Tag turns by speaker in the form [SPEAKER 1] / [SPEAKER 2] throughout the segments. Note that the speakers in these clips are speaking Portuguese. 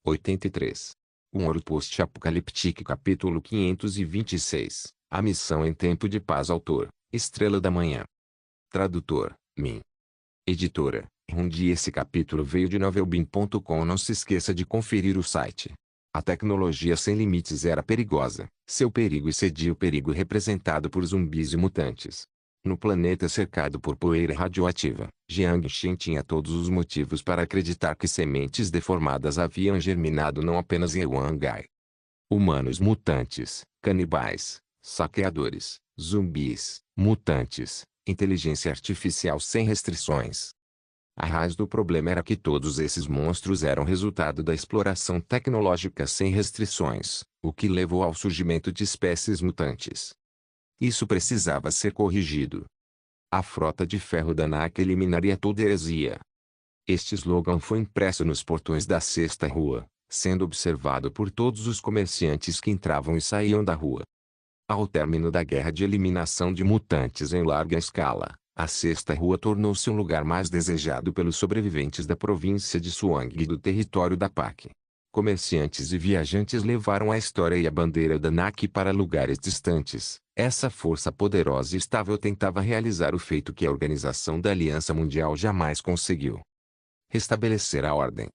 [SPEAKER 1] 83. Um Ouro Post-Apocalíptico capítulo 526. A missão em tempo de paz. Autor, Estrela da Manhã. Tradutor, Min. Editora, Rundi. Esse capítulo veio de novelbean.com. Não se esqueça de conferir o site. A tecnologia sem limites era perigosa. Seu perigo excedia o perigo representado por zumbis e mutantes. No planeta cercado por poeira radioativa, Jiang Shen tinha todos os motivos para acreditar que sementes deformadas haviam germinado não apenas em Wangai. Humanos mutantes, canibais, saqueadores, zumbis, mutantes, inteligência artificial sem restrições. A raiz do problema era que todos esses monstros eram resultado da exploração tecnológica sem restrições, o que levou ao surgimento de espécies mutantes. Isso precisava ser corrigido. A frota de ferro da NAC eliminaria toda heresia. Este slogan foi impresso nos portões da Sexta Rua, sendo observado por todos os comerciantes que entravam e saíam da rua. Ao término da guerra de eliminação de mutantes em larga escala, a Sexta Rua tornou-se um lugar mais desejado pelos sobreviventes da província de Suang e do território da PAC. Comerciantes e viajantes levaram a história e a bandeira da NAC para lugares distantes. Essa força poderosa e estável tentava realizar o feito que a Organização da Aliança Mundial jamais conseguiu: restabelecer a ordem.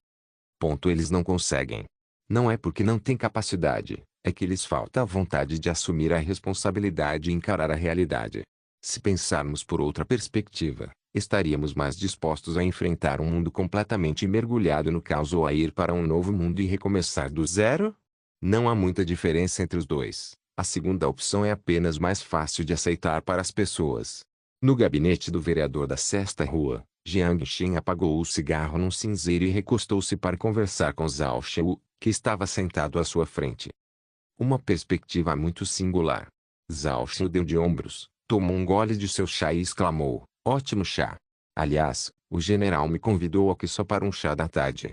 [SPEAKER 1] Eles não conseguem. Não é porque não têm capacidade, é que lhes falta a vontade de assumir a responsabilidade e encarar a realidade. Se pensarmos por outra perspectiva, estaríamos mais dispostos a enfrentar um mundo completamente mergulhado no caos ou a ir para um novo mundo e recomeçar do zero? Não há muita diferença entre os dois. A segunda opção é apenas mais fácil de aceitar para as pessoas. No gabinete do vereador da Sexta Rua, Jiang Shen apagou o cigarro num cinzeiro e recostou-se para conversar com Zhao Xiu, que estava sentado à sua frente. Uma perspectiva muito singular. Zhao Xiu deu de ombros, tomou um gole de seu chá e exclamou: ótimo chá. Aliás, o general me convidou aqui só para um chá da tarde.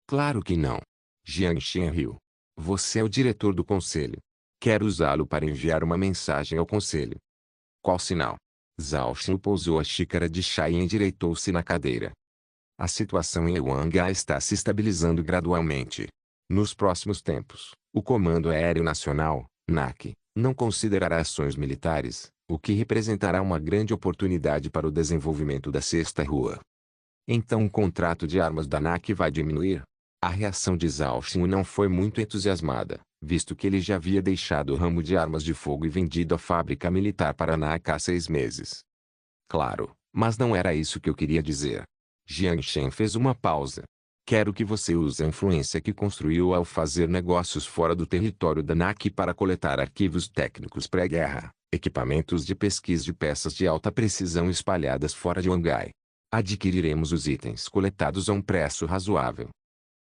[SPEAKER 1] Claro que não. Jiang Shen riu. Você é o diretor do conselho. Quero usá-lo para enviar uma mensagem ao conselho. Qual sinal? Zhao Xiu pousou a xícara de chá e endireitou-se na cadeira. A situação em Wangai está se estabilizando gradualmente. Nos próximos tempos, o Comando Aéreo Nacional, NAC, não considerará ações militares, o que representará uma grande oportunidade para o desenvolvimento da Sexta Rua. Então o contrato de armas da NAC vai diminuir? A reação de Zhao Xiu não foi muito entusiasmada, visto que ele já havia deixado o ramo de armas de fogo e vendido a fábrica militar para a NAC há 6 meses. Claro, mas não era isso que eu queria dizer. Jiang Shen fez uma pausa. Quero que você use a influência que construiu ao fazer negócios fora do território da NAC para coletar arquivos técnicos pré-guerra, equipamentos de pesquisa e peças de alta precisão espalhadas fora de Wangai. Adquiriremos os itens coletados a um preço razoável.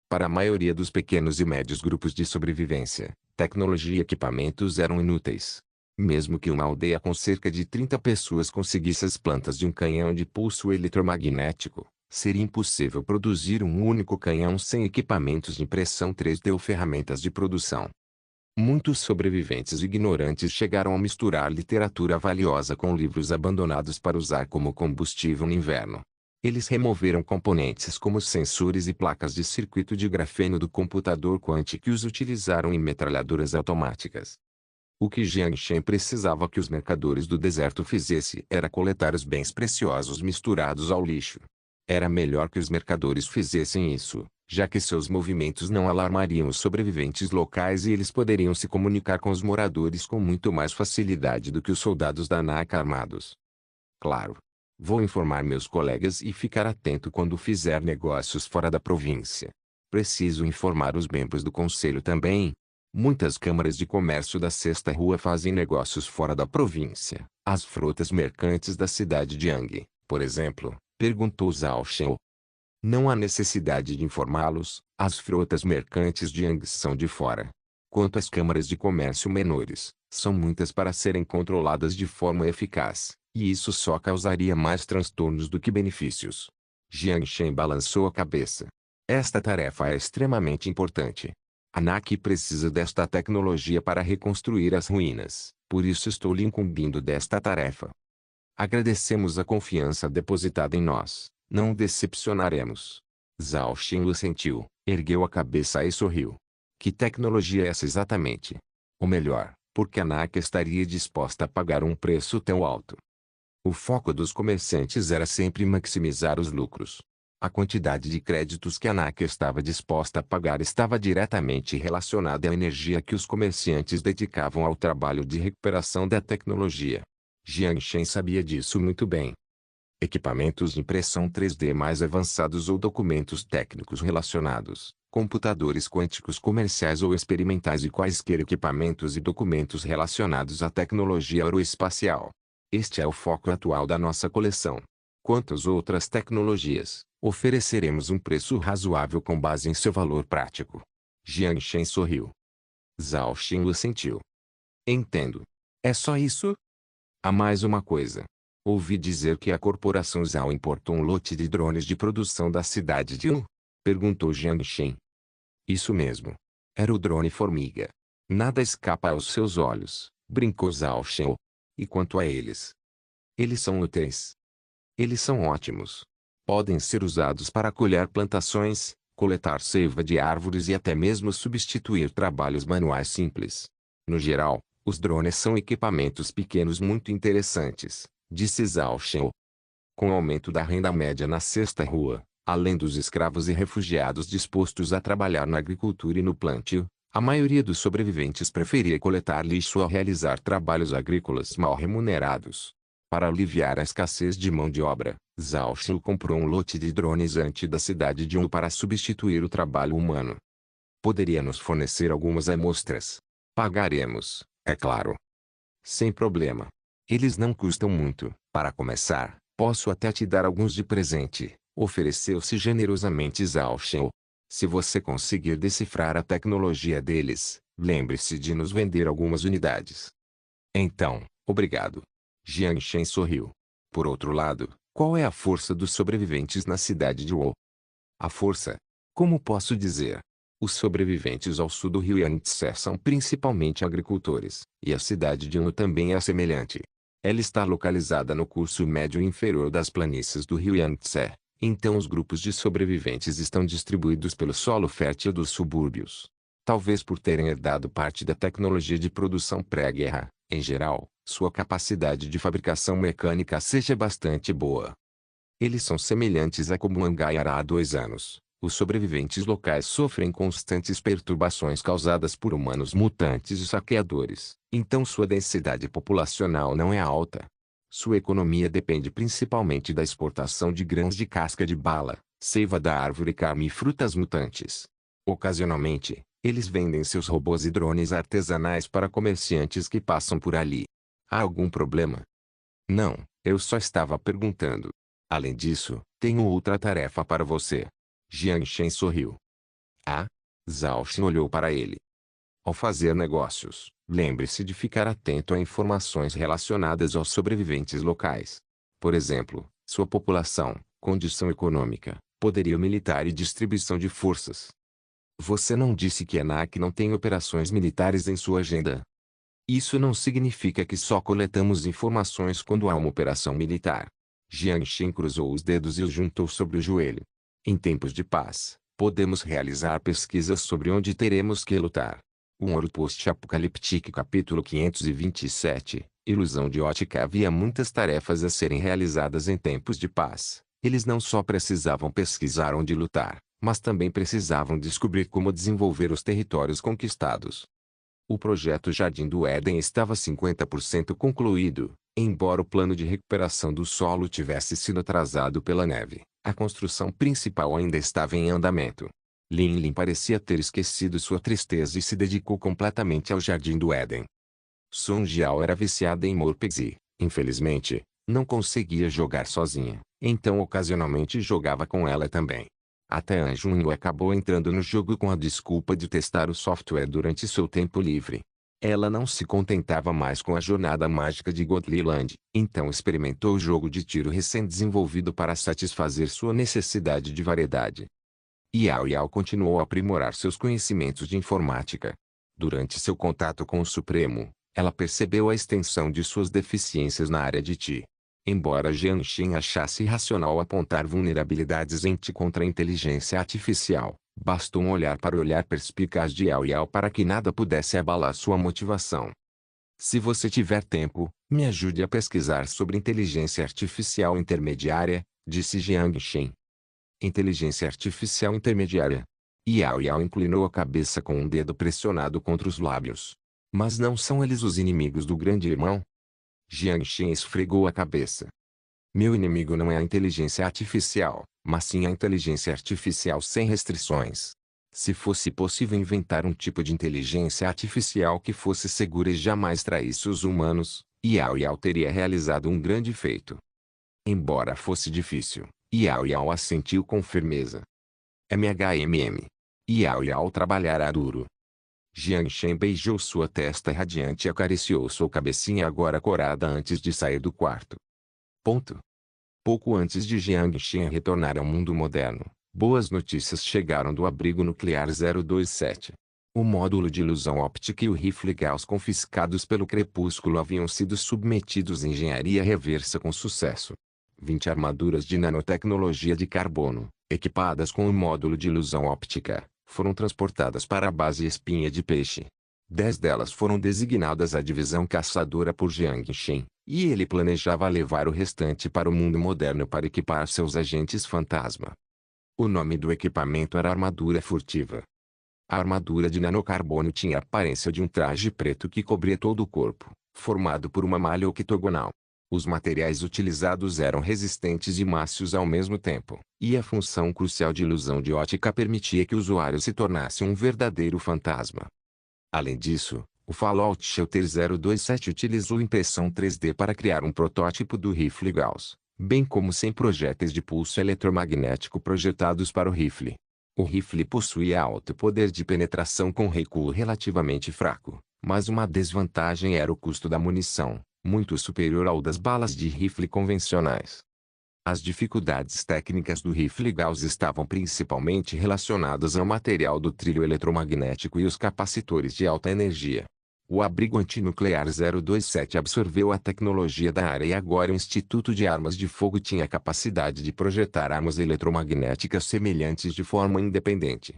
[SPEAKER 1] Para a maioria dos pequenos e médios grupos de sobrevivência, tecnologia e equipamentos eram inúteis. Mesmo que uma aldeia com cerca de 30 pessoas conseguisse as plantas de um canhão de pulso eletromagnético, seria impossível produzir um único canhão sem equipamentos de impressão 3D ou ferramentas de produção. Muitos sobreviventes ignorantes chegaram a misturar literatura valiosa com livros abandonados para usar como combustível no inverno. Eles removeram componentes como sensores e placas de circuito de grafeno do computador quântico e os utilizaram em metralhadoras automáticas. O que Jiang Shen precisava que os mercadores do deserto fizessem era coletar os bens preciosos misturados ao lixo. Era melhor que os mercadores fizessem isso, já que seus movimentos não alarmariam os sobreviventes locais e eles poderiam se comunicar com os moradores com muito mais facilidade do que os soldados da NAC armados. Claro. Vou informar meus colegas e ficar atento quando fizer negócios fora da província. Preciso informar os membros do conselho também. Muitas câmaras de comércio da Sexta Rua fazem negócios fora da província. As frotas mercantes da cidade de Yang, por exemplo, perguntou Zhao Xiu. Não há necessidade de informá-los, as frotas mercantes de Yang são de fora. Quanto às câmaras de comércio menores, são muitas para serem controladas de forma eficaz, e isso só causaria mais transtornos do que benefícios. Jiang Shen balançou a cabeça. Esta tarefa é extremamente importante. A NAC precisa desta tecnologia para reconstruir as ruínas, por isso estou lhe incumbindo desta tarefa. Agradecemos a confiança depositada em nós, não o decepcionaremos. Zhao Xiu assentiu. Ergueu a cabeça e sorriu. Que tecnologia é essa exatamente? Ou melhor, por que a NAC estaria disposta a pagar um preço tão alto? O foco dos comerciantes era sempre maximizar os lucros. A quantidade de créditos que a NAC estava disposta a pagar estava diretamente relacionada à energia que os comerciantes dedicavam ao trabalho de recuperação da tecnologia. Jiang Shen sabia disso muito bem. Equipamentos de impressão 3D mais avançados ou documentos técnicos relacionados, computadores quânticos comerciais ou experimentais e quaisquer equipamentos e documentos relacionados à tecnologia aeroespacial. Este é o foco atual da nossa coleção. Quanto às outras tecnologias, ofereceremos um preço razoável com base em seu valor prático. Jiang Shen sorriu. Zhao Xinlu sentiu. Entendo. É só isso? Há mais uma coisa. Ouvi dizer que a corporação Zhao importou um lote de drones de produção da cidade de Wu? Perguntou Jiang Shen. Isso mesmo. Era o drone Formiga. Nada escapa aos seus olhos, brincou Zhao Shen. E quanto a eles? Eles são úteis. Eles são ótimos. Podem ser usados para colher plantações, coletar seiva de árvores e até mesmo substituir trabalhos manuais simples. No geral, os drones são equipamentos pequenos muito interessantes, disse Zhao Shen. Com o aumento da renda média na sexta rua, além dos escravos e refugiados dispostos a trabalhar na agricultura e no plantio, a maioria dos sobreviventes preferia coletar lixo ao realizar trabalhos agrícolas mal remunerados. Para aliviar a escassez de mão de obra, Zhao Xinlu comprou um lote de drones antes da cidade de Wu para substituir o trabalho humano. Poderia nos fornecer algumas amostras? Pagaremos, é claro. Sem problema. Eles não custam muito. Para começar, posso até te dar alguns de presente, ofereceu-se generosamente Zhao Xinlu. Se você conseguir decifrar a tecnologia deles, lembre-se de nos vender algumas unidades. Então, obrigado. Jiang Shen sorriu. Por outro lado, qual é a força dos sobreviventes na cidade de Wu? A força? Como posso dizer? Os sobreviventes ao sul do rio Yangtze são principalmente agricultores, e a cidade de Wu também é semelhante. Ela está localizada no curso médio inferior das planícies do rio Yangtze, então os grupos de sobreviventes estão distribuídos pelo solo fértil dos subúrbios. Talvez por terem herdado parte da tecnologia de produção pré-guerra, em geral, sua capacidade de fabricação mecânica seja bastante boa. Eles são semelhantes a como Mangai era há 2 anos. Os sobreviventes locais sofrem constantes perturbações causadas por humanos mutantes e saqueadores, então sua densidade populacional não é alta. Sua economia depende principalmente da exportação de grãos de casca de bala, seiva da árvore carme e frutas mutantes. Ocasionalmente, eles vendem seus robôs e drones artesanais para comerciantes que passam por ali. Há algum problema? Não, eu só estava perguntando. Além disso, tenho outra tarefa para você. Jiang Shen sorriu. Ah? Zhao Xin olhou para ele. Ao fazer negócios, lembre-se de ficar atento a informações relacionadas aos sobreviventes locais. Por exemplo, sua população, condição econômica, poderio militar e distribuição de forças. Você não disse que a NAC não tem operações militares em sua agenda? Isso não significa que só coletamos informações quando há uma operação militar. Jiang Shen cruzou os dedos e os juntou sobre o joelho. Em tempos de paz, podemos realizar pesquisas sobre onde teremos que lutar. Um Ouro Post-Apocalíptico capítulo 527, Ilusão de ótica. Havia muitas tarefas a serem realizadas em tempos de paz. Eles não só precisavam pesquisar onde lutar, mas também precisavam descobrir como desenvolver os territórios conquistados. O projeto Jardim do Éden estava 50% concluído, embora o plano de recuperação do solo tivesse sido atrasado pela neve. A construção principal ainda estava em andamento. Lin Lin parecia ter esquecido sua tristeza e se dedicou completamente ao Jardim do Éden. Sun Jiao era viciada em Morpex e, infelizmente, não conseguia jogar sozinha, então ocasionalmente jogava com ela também. Até Anjunho acabou entrando no jogo com a desculpa de testar o software durante seu tempo livre. Ela não se contentava mais com a jornada mágica de Godlyland, então experimentou o jogo de tiro recém-desenvolvido para satisfazer sua necessidade de variedade. Yao Yao continuou a aprimorar seus conhecimentos de informática. Durante seu contato com o Supremo, ela percebeu a extensão de suas deficiências na área de TI. Embora Jiang Shen achasse irracional apontar vulnerabilidades em TI contra a inteligência artificial, Bastou um olhar para o olhar perspicaz de Yao Yao para que nada pudesse abalar sua motivação. Se você tiver tempo, me ajude a pesquisar sobre inteligência artificial intermediária, disse Jiang Shen. Inteligência artificial intermediária. Yao Yao inclinou a cabeça com um dedo pressionado contra os lábios. Mas não são eles os inimigos do grande irmão? Jiang Shen esfregou a cabeça. Meu inimigo não é a inteligência artificial, mas sim a inteligência artificial sem restrições. Se fosse possível inventar um tipo de inteligência artificial que fosse segura e jamais traísse os humanos, Yao Yao teria realizado um grande feito. Embora fosse difícil, Yao Yao assentiu com firmeza. MHMM. Yao Yao trabalhará duro. Jiang Shen beijou sua testa radiante e acariciou sua cabecinha agora corada antes de sair do quarto. Pouco antes de Jiang Shen retornar ao mundo moderno, boas notícias chegaram do abrigo nuclear 027. O módulo de ilusão óptica e o rifle Gauss confiscados pelo Crepúsculo haviam sido submetidos à engenharia reversa com sucesso. 20 armaduras de nanotecnologia de carbono, equipadas com o módulo de ilusão óptica, foram transportadas para a base Espinha de Peixe. 10 delas foram designadas à divisão caçadora por Jiang Shen, e ele planejava levar o restante para o mundo moderno para equipar seus agentes fantasma. O nome do equipamento era armadura furtiva. A armadura de nanocarbono tinha a aparência de um traje preto que cobria todo o corpo, formado por uma malha octogonal. Os materiais utilizados eram resistentes e mácios ao mesmo tempo, e a função crucial de ilusão de ótica permitia que o usuário se tornasse um verdadeiro fantasma. Além disso, o Fallout Shelter 027 utilizou impressão 3D para criar um protótipo do rifle Gauss, bem como 100 projéteis de pulso eletromagnético projetados para o rifle. O rifle possuía alto poder de penetração com recuo relativamente fraco, mas uma desvantagem era o custo da munição, muito superior ao das balas de rifle convencionais. As dificuldades técnicas do rifle Gauss estavam principalmente relacionadas ao material do trilho eletromagnético e os capacitores de alta energia. O abrigo antinuclear 027 absorveu a tecnologia da área e agora o Instituto de Armas de Fogo tinha a capacidade de projetar armas eletromagnéticas semelhantes de forma independente.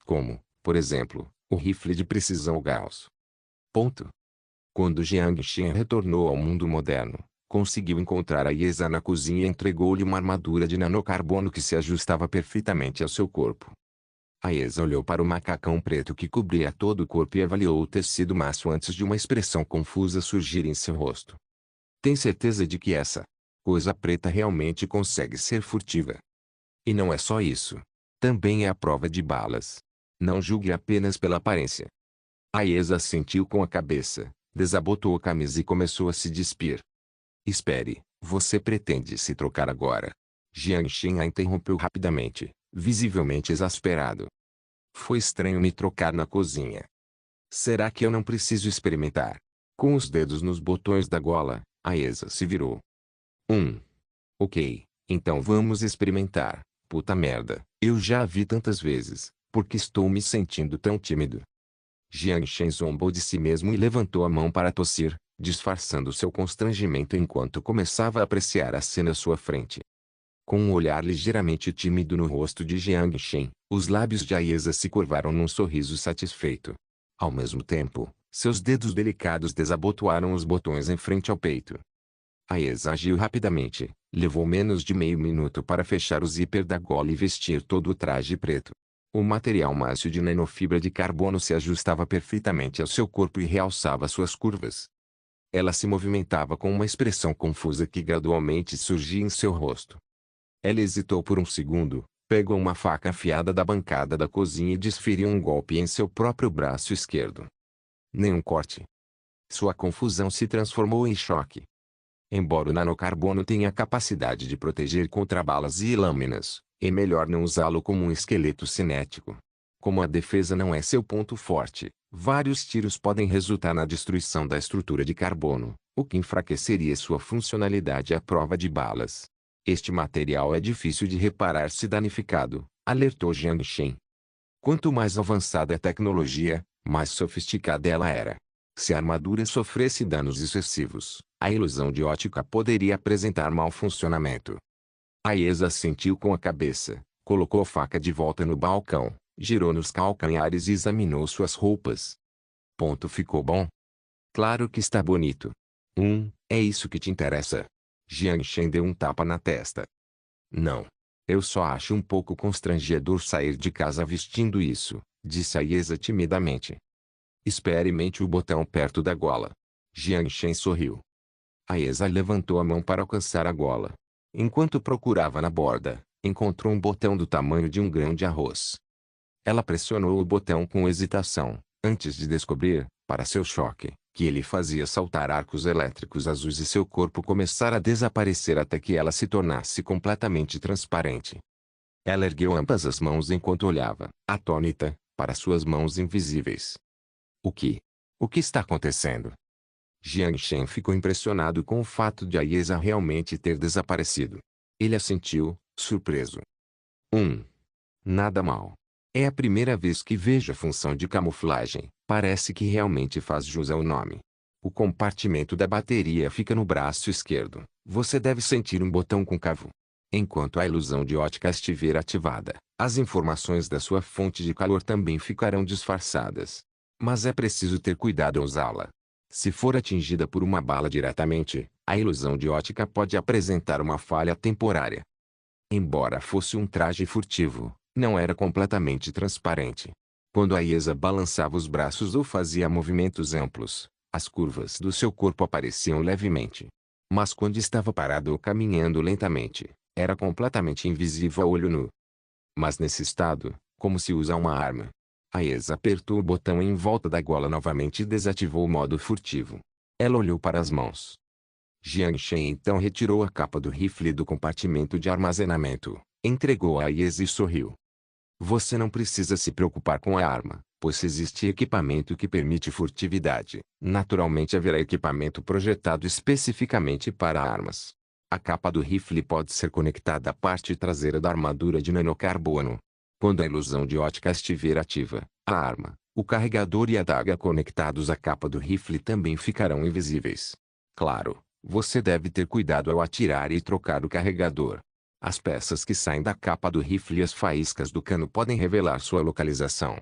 [SPEAKER 1] Como, por exemplo, o rifle de precisão Gauss. Quando Jiang Shen retornou ao mundo moderno, conseguiu encontrar a Yesa na cozinha e entregou-lhe uma armadura de nanocarbono que se ajustava perfeitamente ao seu corpo. A Yesa olhou para o macacão preto que cobria todo o corpo e avaliou o tecido macio antes de uma expressão confusa surgir em seu rosto. Tem certeza de que essa coisa preta realmente consegue ser furtiva? E não é só isso. Também é a prova de balas. Não julgue apenas pela aparência. A Yesa assentiu com a cabeça, desabotou a camisa e começou a se despir. Espere, você pretende se trocar agora? Jiang Shen a interrompeu rapidamente, visivelmente exasperado. Foi estranho me trocar na cozinha. Será que eu não preciso experimentar? Com os dedos nos botões da gola, a Yesa se virou. Ok, então vamos experimentar. Puta merda, eu já a vi tantas vezes, porque estou me sentindo tão tímido. Jiang Shen zombou de si mesmo e levantou a mão para tossir, disfarçando seu constrangimento enquanto começava a apreciar a cena à sua frente. Com um olhar ligeiramente tímido no rosto de Jiang Shen, os lábios de Yesa se curvaram num sorriso satisfeito. Ao mesmo tempo, seus dedos delicados desabotoaram os botões em frente ao peito. Yesa agiu rapidamente, levou menos de meio minuto para fechar o zíper da gola e vestir todo o traje preto. O material macio de nanofibra de carbono se ajustava perfeitamente ao seu corpo e realçava suas curvas. Ela se movimentava com uma expressão confusa que gradualmente surgia em seu rosto. Ela hesitou por um segundo, pegou uma faca afiada da bancada da cozinha e desferiu um golpe em seu próprio braço esquerdo. Nenhum corte. Sua confusão se transformou em choque. Embora o nanocarbono tenha a capacidade de proteger contra balas e lâminas, é melhor não usá-lo como um esqueleto cinético. Como a defesa não é seu ponto forte, vários tiros podem resultar na destruição da estrutura de carbono, o que enfraqueceria sua funcionalidade à prova de balas. Este material é difícil de reparar se danificado, alertou Jiang Shen. Quanto mais avançada a tecnologia, mais sofisticada ela era. Se a armadura sofresse danos excessivos, a ilusão de ótica poderia apresentar mau funcionamento. A Yesa assentiu com a cabeça, colocou a faca de volta no balcão, girou nos calcanhares e examinou suas roupas. Ponto, ficou bom? Claro que está bonito. É isso que te interessa. Jiang Shen deu um tapa na testa. Não. Eu só acho um pouco constrangedor sair de casa vestindo isso, disse Aiesa timidamente. Experimente o botão perto da gola. Jiang Shen sorriu. Aiesa levantou a mão para alcançar a gola. Enquanto procurava na borda, encontrou um botão do tamanho de um grão de arroz. Ela pressionou o botão com hesitação, antes de descobrir, para seu choque, que ele fazia saltar arcos elétricos azuis e seu corpo começar a desaparecer até que ela se tornasse completamente transparente. Ela ergueu ambas as mãos enquanto olhava, atônita, para suas mãos invisíveis. O que? O que está acontecendo? Jiang Shen ficou impressionado com o fato de Aiesa realmente ter desaparecido. Ele assentiu, surpreso. Nada mal. É a primeira vez que vejo a função de camuflagem, parece que realmente faz jus ao nome. O compartimento da bateria fica no braço esquerdo. Você deve sentir um botão côncavo. Enquanto a ilusão de ótica estiver ativada, as informações da sua fonte de calor também ficarão disfarçadas. Mas é preciso ter cuidado ao usá-la. Se for atingida por uma bala diretamente, a ilusão de ótica pode apresentar uma falha temporária. Embora fosse um traje furtivo, não era completamente transparente. Quando Aiesa balançava os braços ou fazia movimentos amplos, as curvas do seu corpo apareciam levemente. Mas quando estava parado ou caminhando lentamente, era completamente invisível a olho nu. Mas nesse estado, como se usa uma arma. Aiesa apertou o botão em volta da gola novamente e desativou o modo furtivo. Ela olhou para as mãos. Jiang Shen então retirou a capa do rifle do compartimento de armazenamento, entregou a Aiesa e sorriu. Você não precisa se preocupar com a arma, pois existe equipamento que permite furtividade. Naturalmente haverá equipamento projetado especificamente para armas. A capa do rifle pode ser conectada à parte traseira da armadura de nanocarbono. Quando a ilusão de ótica estiver ativa, a arma, o carregador e a adaga conectados à capa do rifle também ficarão invisíveis. Claro, você deve ter cuidado ao atirar e trocar o carregador. As peças que saem da capa do rifle e as faíscas do cano podem revelar sua localização.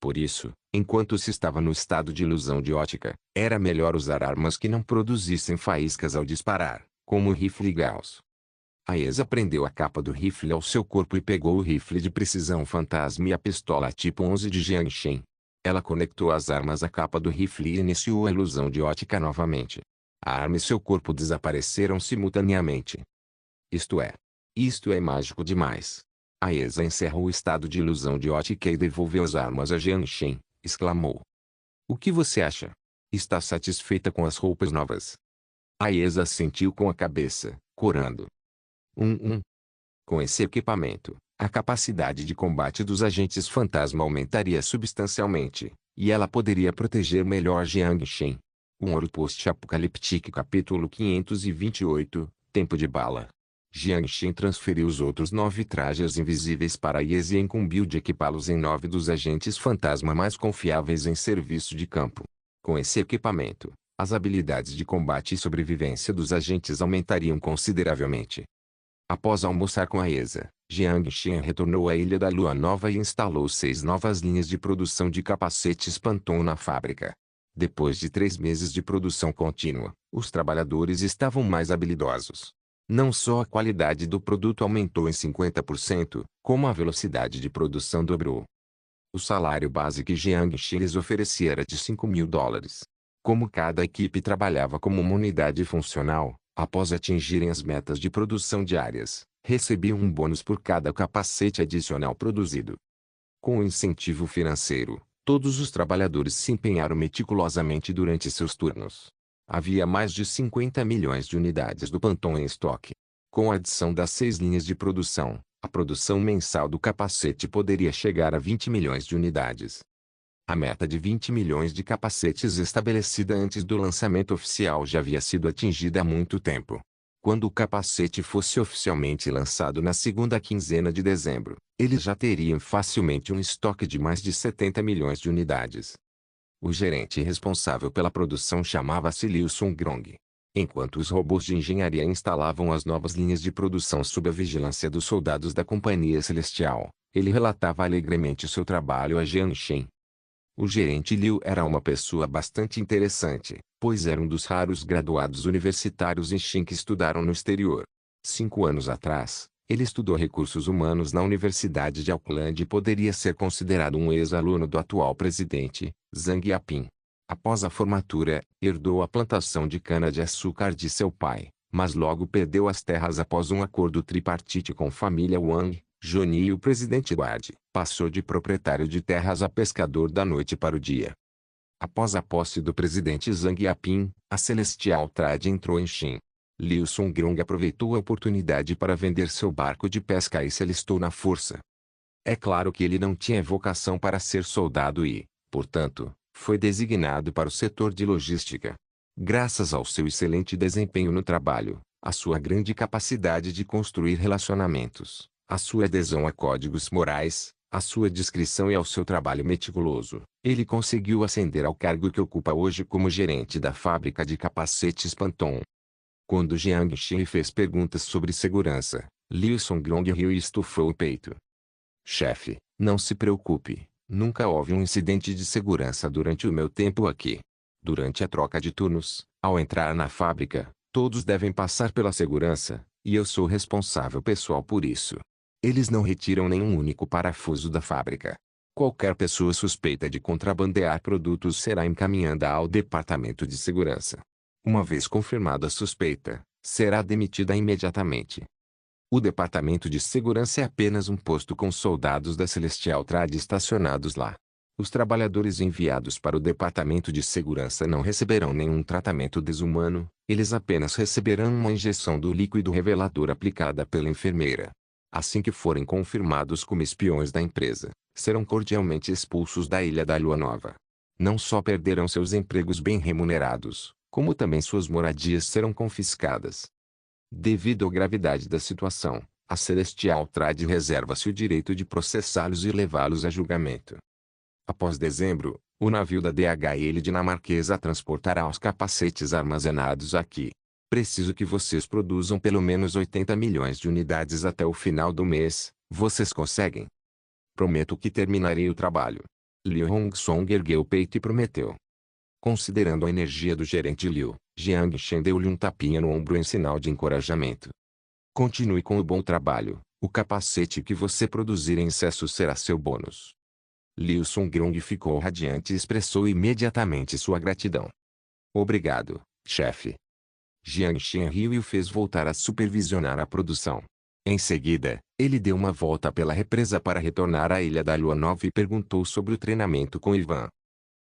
[SPEAKER 1] Por isso, enquanto se estava no estado de ilusão de ótica, era melhor usar armas que não produzissem faíscas ao disparar, como o rifle Gauss. Aiesa prendeu a capa do rifle ao seu corpo e pegou o rifle de precisão fantasma e a pistola tipo 11 de Jiang Shen. Ela conectou as armas à capa do rifle e iniciou a ilusão de ótica novamente. A arma e seu corpo desapareceram simultaneamente. Isto é mágico demais. Aiesa encerrou o estado de ilusão de ótica e devolveu as armas a Jiang Shen, exclamou. O que você acha? Está satisfeita com as roupas novas? Aiesa assentiu com a cabeça, corando. Com esse equipamento, a capacidade de combate dos agentes fantasma aumentaria substancialmente, e ela poderia proteger melhor Jiang Shen. Um Ouro Post-Apocalíptico capítulo 528, Tempo de Bala. Jiang Shen transferiu os outros 9 trajes invisíveis para Aiesa e incumbiu de equipá-los em 9 dos agentes fantasma mais confiáveis em serviço de campo. Com esse equipamento, as habilidades de combate e sobrevivência dos agentes aumentariam consideravelmente. Após almoçar com Aiesa, Jiang Shen retornou à Ilha da Lua Nova e instalou 6 novas linhas de produção de capacetes Panton na fábrica. Depois de 3 meses de produção contínua, os trabalhadores estavam mais habilidosos. Não só a qualidade do produto aumentou em 50%, como a velocidade de produção dobrou. O salário base que Jiang Shen lhes oferecia era de $5.000. Como cada equipe trabalhava como uma unidade funcional, após atingirem as metas de produção diárias, recebiam um bônus por cada capacete adicional produzido. Com o incentivo financeiro, todos os trabalhadores se empenharam meticulosamente durante seus turnos. Havia mais de 50 milhões de unidades do Panton em estoque. Com a adição das 6 linhas de produção, a produção mensal do capacete poderia chegar a 20 milhões de unidades. A meta de 20 milhões de capacetes estabelecida antes do lançamento oficial já havia sido atingida há muito tempo. Quando o capacete fosse oficialmente lançado na segunda quinzena de dezembro, eles já teriam facilmente um estoque de mais de 70 milhões de unidades. O gerente responsável pela produção chamava-se Liu Sungrong. Enquanto os robôs de engenharia instalavam as novas linhas de produção sob a vigilância dos soldados da Companhia Celestial, ele relatava alegremente seu trabalho a Jiang Shen. O gerente Liu era uma pessoa bastante interessante, pois era um dos raros graduados universitários em Xin que estudaram no exterior. 5 anos atrás, ele estudou recursos humanos na Universidade de Auckland e poderia ser considerado um ex-aluno do atual presidente, Zhang Yaping. Após a formatura, herdou a plantação de cana-de-açúcar de seu pai, mas logo perdeu as terras após um acordo tripartite com a família Wang. Johnny e o presidente Wade passou de proprietário de terras a pescador da noite para o dia. Após a posse do presidente Zhang Yaping, a Celestial Trade entrou em Xin. Liu Songrong aproveitou a oportunidade para vender seu barco de pesca e se alistou na força. É claro que ele não tinha vocação para ser soldado e, portanto, foi designado para o setor de logística. Graças ao seu excelente desempenho no trabalho, a sua grande capacidade de construir relacionamentos, a sua adesão a códigos morais, a sua discrição e ao seu trabalho meticuloso, ele conseguiu ascender ao cargo que ocupa hoje como gerente da fábrica de capacetes Panton. Quando Jiang Shi fez perguntas sobre segurança, Liu Songrong riu e estufou o peito. Chefe, não se preocupe, nunca houve um incidente de segurança durante o meu tempo aqui. Durante a troca de turnos, ao entrar na fábrica, todos devem passar pela segurança, e eu sou responsável pessoal por isso. Eles não retiram nenhum único parafuso da fábrica. Qualquer pessoa suspeita de contrabandear produtos será encaminhada ao Departamento de Segurança. Uma vez confirmada a suspeita, será demitida imediatamente. O Departamento de Segurança é apenas um posto com soldados da Celestial Trade estacionados lá. Os trabalhadores enviados para o Departamento de Segurança não receberão nenhum tratamento desumano, eles apenas receberão uma injeção do líquido revelador aplicada pela enfermeira. Assim que forem confirmados como espiões da empresa, serão cordialmente expulsos da Ilha da Lua Nova. Não só perderão seus empregos bem remunerados, como também suas moradias serão confiscadas. Devido à gravidade da situação, a Celestial Trade reserva-se o direito de processá-los e levá-los a julgamento. Após dezembro, o navio da DHL dinamarquesa transportará os capacetes armazenados aqui. Preciso que vocês produzam pelo menos 80 milhões de unidades até o final do mês. Vocês conseguem? Prometo que terminarei o trabalho. Liu Hongsong ergueu o peito e prometeu. Considerando a energia do gerente Liu, Jiang Shen deu-lhe um tapinha no ombro em sinal de encorajamento. Continue com o bom trabalho. O capacete que você produzir em excesso será seu bônus. Liu Songrong ficou radiante e expressou imediatamente sua gratidão. Obrigado, chefe. Jiang Shen riu e o fez voltar a supervisionar a produção. Em seguida, ele deu uma volta pela represa para retornar à Ilha da Lua Nova e perguntou sobre o treinamento com Ivan.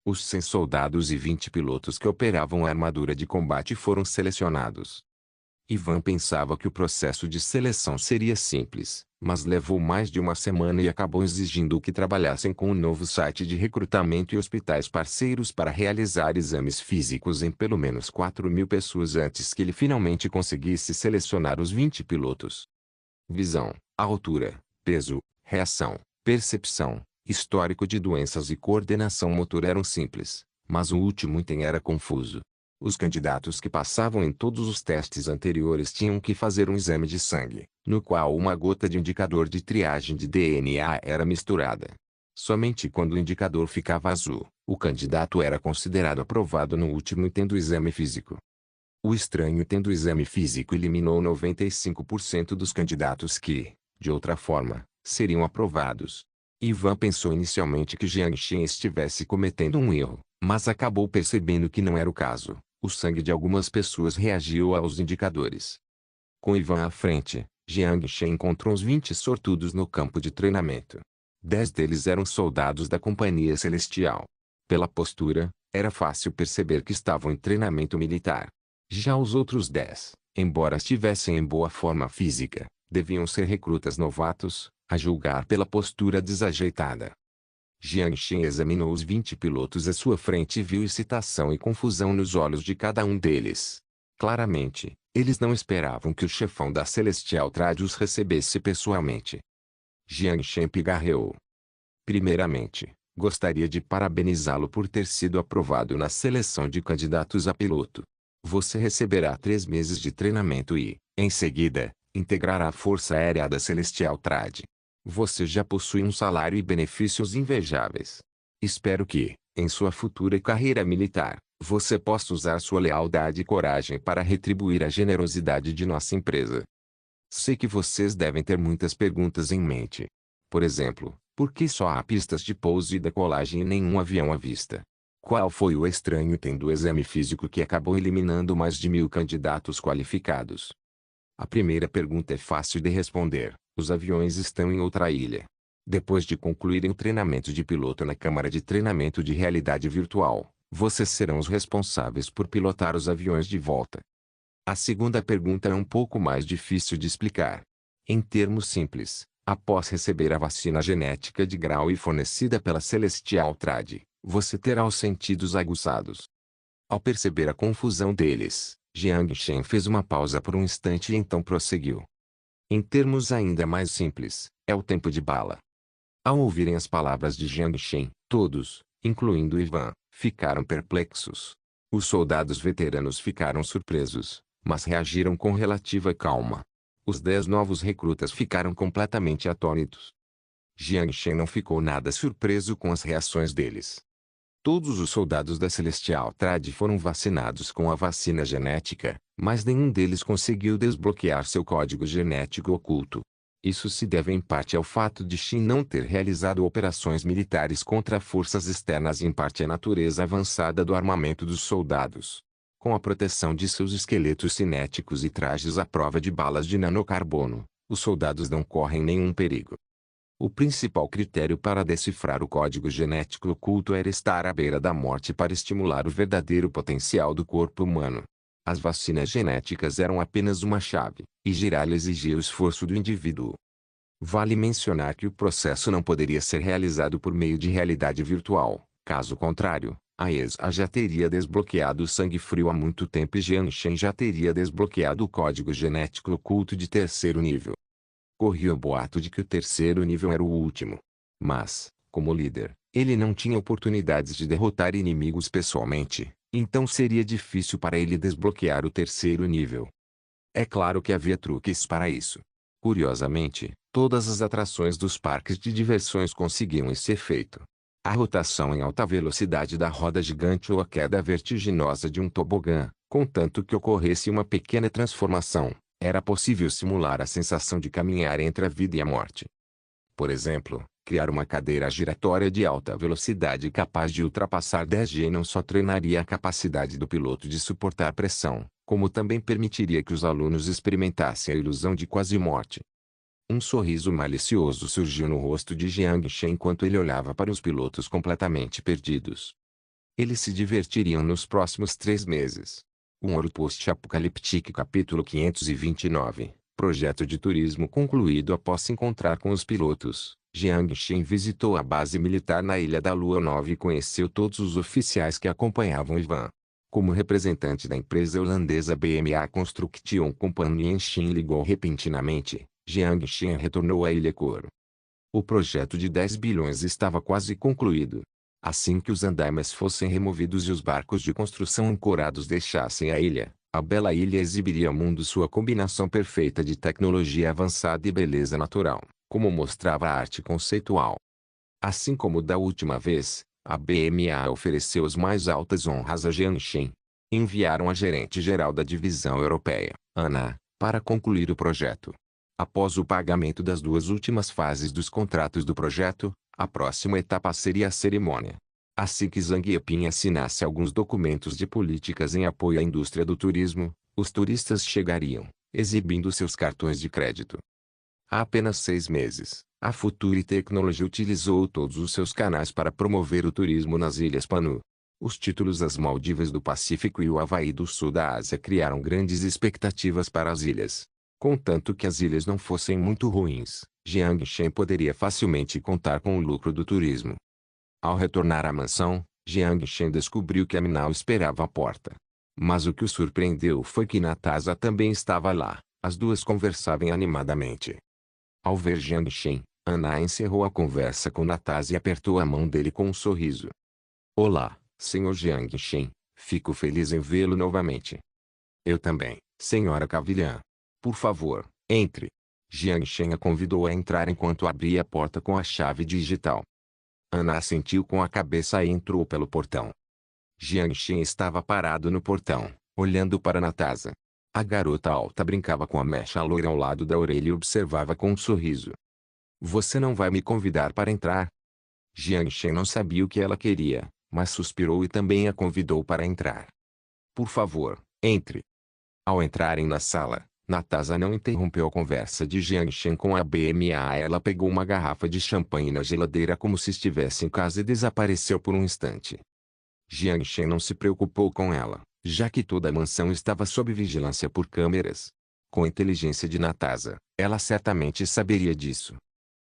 [SPEAKER 1] Os 100 soldados e 20 pilotos que operavam a armadura de combate foram selecionados. Ivan pensava que o processo de seleção seria simples, mas levou mais de uma semana e acabou exigindo que trabalhassem com o novo site de recrutamento e hospitais parceiros para realizar exames físicos em pelo menos 4.000 pessoas antes que ele finalmente conseguisse selecionar os 20 pilotos. Visão, altura, peso, reação, percepção, histórico de doenças e coordenação motora eram simples, mas o último item era confuso. Os candidatos que passavam em todos os testes anteriores tinham que fazer um exame de sangue, no qual uma gota de indicador de triagem de DNA era misturada. Somente quando o indicador ficava azul, o candidato era considerado aprovado no último item do exame físico. O estranho item do exame físico eliminou 95% dos candidatos que, de outra forma, seriam aprovados. Ivan pensou inicialmente que Jiang Shen estivesse cometendo um erro, mas acabou percebendo que não era o caso. O sangue de algumas pessoas reagiu aos indicadores. Com Ivan à frente, Jiang Shen encontrou uns 20 sortudos no campo de treinamento. 10 deles eram soldados da Companhia Celestial. Pela postura, era fácil perceber que estavam em treinamento militar. Já os outros 10, embora estivessem em boa forma física, deviam ser recrutas novatos, a julgar pela postura desajeitada. Jiang Shen examinou os 20 pilotos à sua frente e viu excitação e confusão nos olhos de cada um deles. Claramente, eles não esperavam que o chefão da Celestial Trade os recebesse pessoalmente. Jiang Shen pigarreou. Primeiramente, gostaria de parabenizá-lo por ter sido aprovado na seleção de candidatos a piloto. Você receberá 3 meses de treinamento e, em seguida, integrará a Força Aérea da Celestial Trade. Você já possui um salário e benefícios invejáveis. Espero que, em sua futura carreira militar, você possa usar sua lealdade e coragem para retribuir a generosidade de nossa empresa. Sei que vocês devem ter muitas perguntas em mente. Por exemplo, por que só há pistas de pouso e decolagem e nenhum avião à vista? Qual foi o estranho item do exame físico que acabou eliminando mais de 1.000 candidatos qualificados? A primeira pergunta é fácil de responder: os aviões estão em outra ilha. Depois de concluírem o treinamento de piloto na Câmara de Treinamento de Realidade Virtual, vocês serão os responsáveis por pilotar os aviões de volta. A segunda pergunta é um pouco mais difícil de explicar. Em termos simples, após receber a vacina genética de grau I fornecida pela Celestial Trade, você terá os sentidos aguçados. Ao perceber a confusão deles, Jiang Shen fez uma pausa por um instante e então prosseguiu. Em termos ainda mais simples, é o tempo de bala. Ao ouvirem as palavras de Jiang Shen, todos, incluindo Ivan, ficaram perplexos. Os soldados veteranos ficaram surpresos, mas reagiram com relativa calma. Os 10 novos recrutas ficaram completamente atônitos. Jiang Shen não ficou nada surpreso com as reações deles. Todos os soldados da Celestial Trade foram vacinados com a vacina genética, mas nenhum deles conseguiu desbloquear seu código genético oculto. Isso se deve em parte ao fato de Shin não ter realizado operações militares contra forças externas e em parte à natureza avançada do armamento dos soldados. Com a proteção de seus esqueletos cinéticos e trajes à prova de balas de nanocarbono, os soldados não correm nenhum perigo. O principal critério para decifrar o código genético oculto era estar à beira da morte para estimular o verdadeiro potencial do corpo humano. As vacinas genéticas eram apenas uma chave, e girá-la exigia o esforço do indivíduo. Vale mencionar que o processo não poderia ser realizado por meio de realidade virtual, caso contrário, a ESA já teria desbloqueado o sangue frio há muito tempo e Jiang Shen já teria desbloqueado o código genético oculto de terceiro nível. Corria o boato de que o terceiro nível era o último. Mas, como líder, ele não tinha oportunidades de derrotar inimigos pessoalmente, então seria difícil para ele desbloquear o terceiro nível. É claro que havia truques para isso. Curiosamente, todas as atrações dos parques de diversões conseguiam esse efeito. A rotação em alta velocidade da roda gigante ou a queda vertiginosa de um tobogã, contanto que ocorresse uma pequena transformação, era possível simular a sensação de caminhar entre a vida e a morte. Por exemplo, criar uma cadeira giratória de alta velocidade capaz de ultrapassar 10 G não só treinaria a capacidade do piloto de suportar pressão, como também permitiria que os alunos experimentassem a ilusão de quase morte. Um sorriso malicioso surgiu no rosto de Jiang Shen enquanto ele olhava para os pilotos completamente perdidos. Eles se divertiriam nos próximos 3 meses. Um Ouro Post-Apocalíptico capítulo 529, projeto de turismo concluído. Após se encontrar com os pilotos, Jiang Shen visitou a base militar na Ilha da Lua Nova e conheceu todos os oficiais que acompanhavam Ivan. Como representante da empresa holandesa BMA Construction Company, Shen ligou repentinamente. Jiang Shen retornou à Ilha Couro. O projeto de 10 bilhões estava quase concluído. Assim que os andaimes fossem removidos e os barcos de construção ancorados deixassem a ilha, a bela ilha exibiria ao mundo sua combinação perfeita de tecnologia avançada e beleza natural, como mostrava a arte conceitual. Assim como da última vez, a BMA ofereceu as mais altas honras a Jiang Shen. Enviaram a gerente-geral da divisão europeia, Ana, para concluir o projeto. Após o pagamento das 2 últimas fases dos contratos do projeto, a próxima etapa seria a cerimônia. Assim que Zhang Yeping assinasse alguns documentos de políticas em apoio à indústria do turismo, os turistas chegariam, exibindo seus cartões de crédito. Há apenas 6 meses, a Futuri Tecnologia utilizou todos os seus canais para promover o turismo nas Ilhas Panu. Os títulos das Maldivas do Pacífico e o Havaí do Sul da Ásia criaram grandes expectativas para as ilhas. Contanto que as ilhas não fossem muito ruins, Jiang Shen poderia facilmente contar com o lucro do turismo. Ao retornar à mansão, Jiang Shen descobriu que a Minao esperava à porta. Mas o que o surpreendeu foi que Natasha também estava lá. As duas conversavam animadamente. Ao ver Jiang Shen, Ana encerrou a conversa com Natasha e apertou a mão dele com um sorriso. Olá, Sr. Jiang Shen. Fico feliz em vê-lo novamente. Eu também, senhora Cavilhã. Por favor, entre. Jiang Shen a convidou a entrar enquanto abria a porta com a chave digital. Ana assentiu com a cabeça e entrou pelo portão. Jiang Shen estava parado no portão, olhando para Natasha. A garota alta brincava com a mecha loira ao lado da orelha e observava com um sorriso. Você não vai me convidar para entrar? Jiang Shen não sabia o que ela queria, mas suspirou e também a convidou para entrar. Por favor, entre. Ao entrarem na sala, Natasha não interrompeu a conversa de Jiang Shen com a BMA. Ela pegou uma garrafa de champanhe na geladeira como se estivesse em casa e desapareceu por um instante. Jiang Shen não se preocupou com ela, já que toda a mansão estava sob vigilância por câmeras. Com a inteligência de Natasha, ela certamente saberia disso.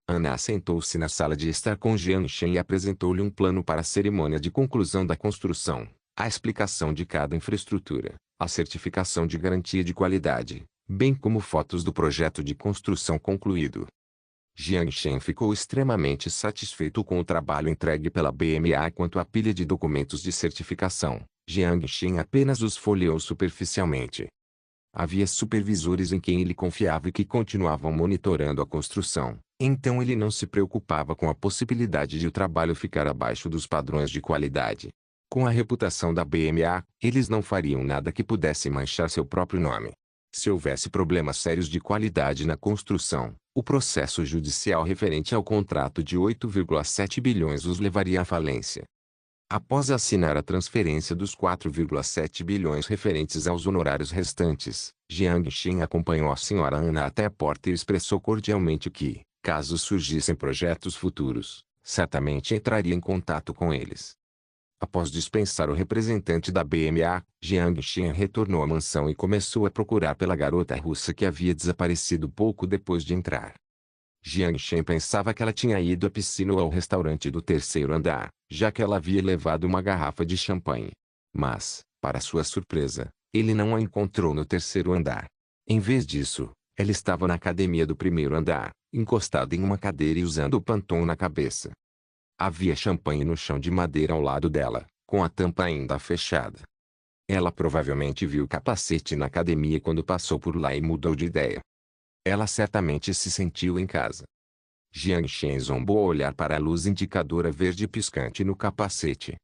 [SPEAKER 1] Ana assentou-se na sala de estar com Jiang Shen e apresentou-lhe um plano para a cerimônia de conclusão da construção, a explicação de cada infraestrutura, a certificação de garantia de qualidade, bem como fotos do projeto de construção concluído. Jiang Shen ficou extremamente satisfeito com o trabalho entregue pela BMA quanto à pilha de documentos de certificação. Jiang Shen apenas os folheou superficialmente. Havia supervisores em quem ele confiava e que continuavam monitorando a construção, então ele não se preocupava com a possibilidade de o trabalho ficar abaixo dos padrões de qualidade. Com a reputação da BMA, eles não fariam nada que pudesse manchar seu próprio nome. Se houvesse problemas sérios de qualidade na construção, o processo judicial referente ao contrato de 8,7 bilhões os levaria à falência. Após assinar a transferência dos 4,7 bilhões referentes aos honorários restantes, Jiang Shen acompanhou a senhora Ana até a porta e expressou cordialmente que, caso surgissem projetos futuros, certamente entraria em contato com eles. Após dispensar o representante da BMA, Jiang Shen retornou à mansão e começou a procurar pela garota russa que havia desaparecido pouco depois de entrar. Jiang Shen pensava que ela tinha ido à piscina ou ao restaurante do terceiro andar, já que ela havia levado uma garrafa de champanhe. Mas, para sua surpresa, ele não a encontrou no terceiro andar. Em vez disso, ela estava na academia do primeiro andar, encostada em uma cadeira e usando o pantom na cabeça. Havia champanhe no chão de madeira ao lado dela, com a tampa ainda fechada. Ela provavelmente viu o capacete na academia quando passou por lá e mudou de ideia. Ela certamente se sentiu em casa. Jiang Shen zombou ao olhar para a luz indicadora verde piscante no capacete.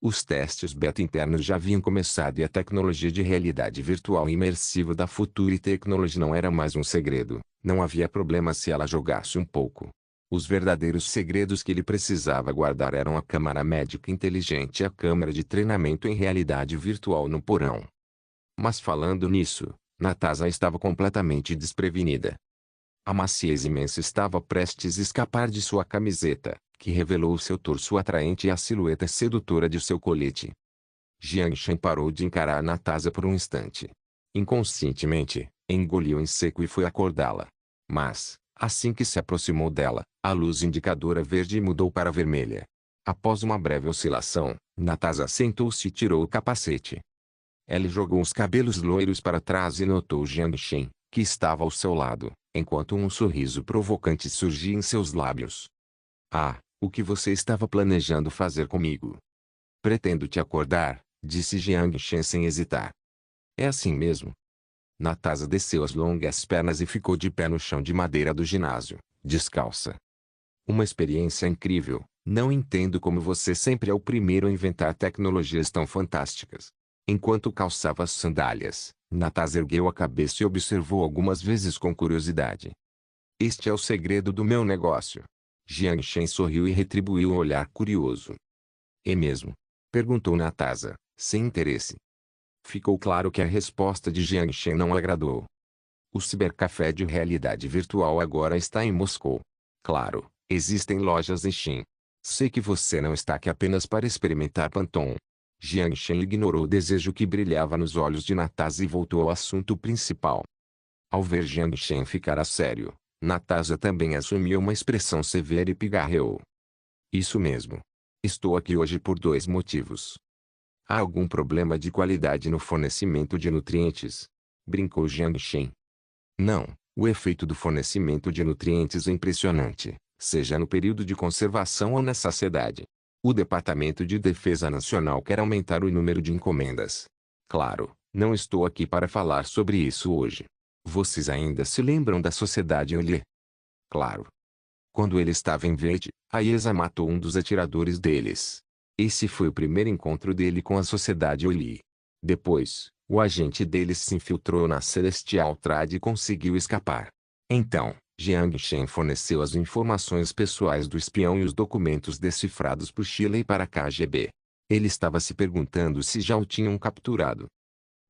[SPEAKER 1] Os testes beta internos já haviam começado e a tecnologia de realidade virtual imersiva da Future Technology não era mais um segredo. Não havia problema se ela jogasse um pouco. Os verdadeiros segredos que ele precisava guardar eram a câmara médica inteligente e a câmara de treinamento em realidade virtual no porão. Mas falando nisso, Natasha estava completamente desprevenida. A maciez imensa estava prestes a escapar de sua camiseta, que revelou seu torso atraente e a silhueta sedutora de seu colete. Jiang Shen parou de encarar Natasha por um instante. Inconscientemente, engoliu em seco e foi acordá-la. Mas, assim que se aproximou dela, a luz indicadora verde mudou para vermelha. Após uma breve oscilação, Natasha sentou-se e tirou o capacete. Ela jogou os cabelos loiros para trás e notou Jiang Shen, que estava ao seu lado, enquanto um sorriso provocante surgia em seus lábios. Ah, o que você estava planejando fazer comigo? Pretendo te acordar, disse Jiang Shen sem hesitar. É assim mesmo. Natasha desceu as longas pernas e ficou de pé no chão de madeira do ginásio, descalça. Uma experiência incrível. Não entendo como você sempre é o primeiro a inventar tecnologias tão fantásticas. Enquanto calçava as sandálias, Natasha ergueu a cabeça e observou algumas vezes com curiosidade. Este é o segredo do meu negócio. Jiang Shen sorriu e retribuiu o olhar curioso. É mesmo? Perguntou Natasha, sem interesse. Ficou claro que a resposta de Jiang Shen não agradou. O cibercafé de realidade virtual agora está em Moscou. Claro, existem lojas em Xin. Sei que você não está aqui apenas para experimentar Panton. Jiang Shen ignorou o desejo que brilhava nos olhos de Natasha e voltou ao assunto principal. Ao ver Jiang Shen ficar a sério, Natasha também assumiu uma expressão severa e pigarreou. Isso mesmo. Estou aqui hoje por dois motivos. Há algum problema de qualidade no fornecimento de nutrientes? Brincou Jiang Shen. Não, o efeito do fornecimento de nutrientes é impressionante, seja no período de conservação ou na saciedade. O Departamento de Defesa Nacional quer aumentar o número de encomendas. Claro, Não estou aqui para falar sobre isso hoje. Vocês ainda se lembram da Sociedade Olhe? Claro. Quando ele estava em Verde, a IESA matou um dos atiradores deles. Esse foi o primeiro encontro dele com a Sociedade Olhe. Depois, o agente deles se infiltrou na Celestial Trade e conseguiu escapar. Então, Jiang Shen forneceu as informações pessoais do espião e os documentos decifrados por Chile e para a KGB. Ele estava se perguntando se já o tinham capturado.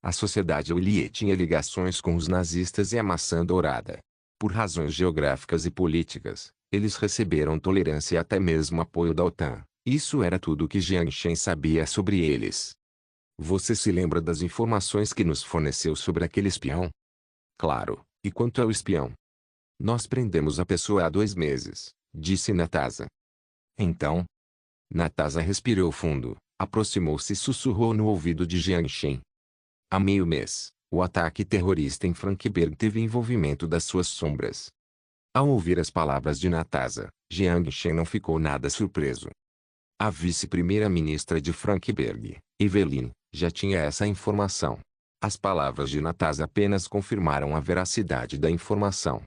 [SPEAKER 1] A Sociedade Olhe tinha ligações com os nazistas e a Maçã Dourada. Por razões geográficas e políticas, eles receberam tolerância e até mesmo apoio da OTAN. Isso era tudo o que Jiang Shen sabia sobre eles. Você se lembra das informações que nos forneceu sobre aquele espião? Claro. E quanto ao espião? Nós prendemos a pessoa há 2 meses, disse Natasha. Então? Natasha respirou fundo, aproximou-se e sussurrou no ouvido de Jiang Shen. Há meio mês, o ataque terrorista em Frankenberg teve envolvimento das suas sombras. Ao ouvir as palavras de Natasha, Jiang Shen não ficou nada surpreso. A vice-primeira-ministra de Frankenberg, Evelyn, já tinha essa informação. As palavras de Natasha apenas confirmaram a veracidade da informação.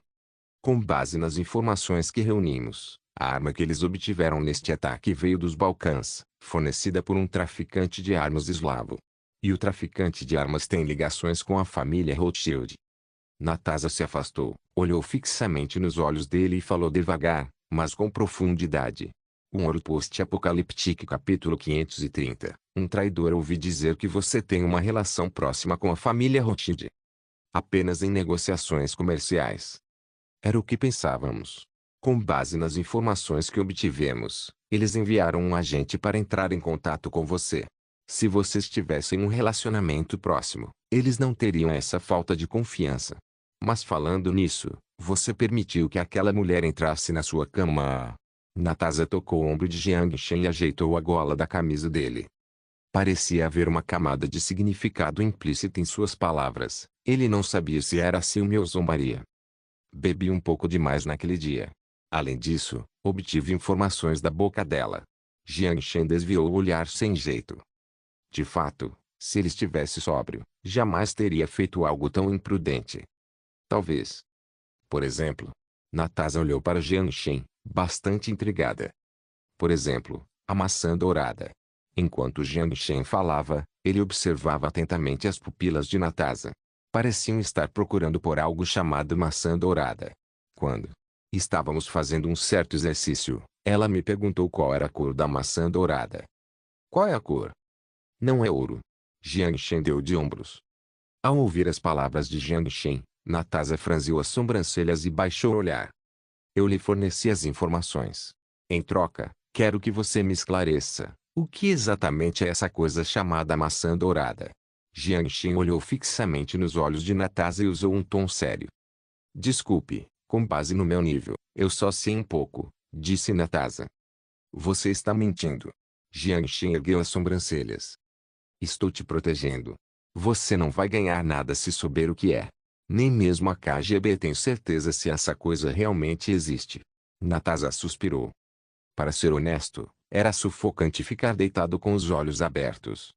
[SPEAKER 1] Com base nas informações que reunimos, a arma que eles obtiveram neste ataque veio dos Balcãs, fornecida por um traficante de armas eslavo. E o traficante de armas tem ligações com a família Rothschild. Natasha se afastou, olhou fixamente nos olhos dele e falou devagar, mas com profundidade. Um Ouro Post-Apocalíptico capítulo 530. Um traidor ouvi dizer que você tem uma relação próxima com a família Rothschild. Apenas em negociações comerciais. Era o que pensávamos. Com base nas informações que obtivemos, eles enviaram um agente para entrar em contato com você. Se vocês tivessem um relacionamento próximo, eles não teriam essa falta de confiança. Mas falando nisso, você permitiu que aquela mulher entrasse na sua cama. Natasha tocou o ombro de Jiang Shen e ajeitou a gola da camisa dele. Parecia haver uma camada de significado implícito em suas palavras. Ele não sabia se era ciúme ou zombaria. Bebi um pouco demais naquele dia. Além disso, obtive informações da boca dela. Jiang Shen desviou o olhar sem jeito. De fato, se ele estivesse sóbrio, jamais teria feito algo tão imprudente. Talvez. Por exemplo. Natasha olhou para Jiang Shen, bastante intrigada. Por exemplo, a maçã dourada. Enquanto Jiang Shen falava, ele observava atentamente as pupilas de Natasha. Pareciam estar procurando por algo chamado maçã dourada. Quando estávamos fazendo um certo exercício, ela me perguntou qual era a cor da maçã dourada. Qual é a cor? Não é ouro. Jiang Shen deu de ombros. Ao ouvir as palavras de Jiang Shen, Natasha franziu as sobrancelhas e baixou o olhar. Eu lhe forneci as informações. Em troca, quero que você me esclareça. O que exatamente é essa coisa chamada maçã dourada? Jiang Shen olhou fixamente nos olhos de Natasha e usou um tom sério. Desculpe, com base no meu nível, eu só sei um pouco, disse Natasha. Você está mentindo. Jiang Shen ergueu as sobrancelhas. Estou te protegendo. Você não vai ganhar nada se souber o que é. Nem mesmo a KGB tem certeza se essa coisa realmente existe. Natasha suspirou. Para ser honesto, era sufocante ficar deitado com os olhos abertos.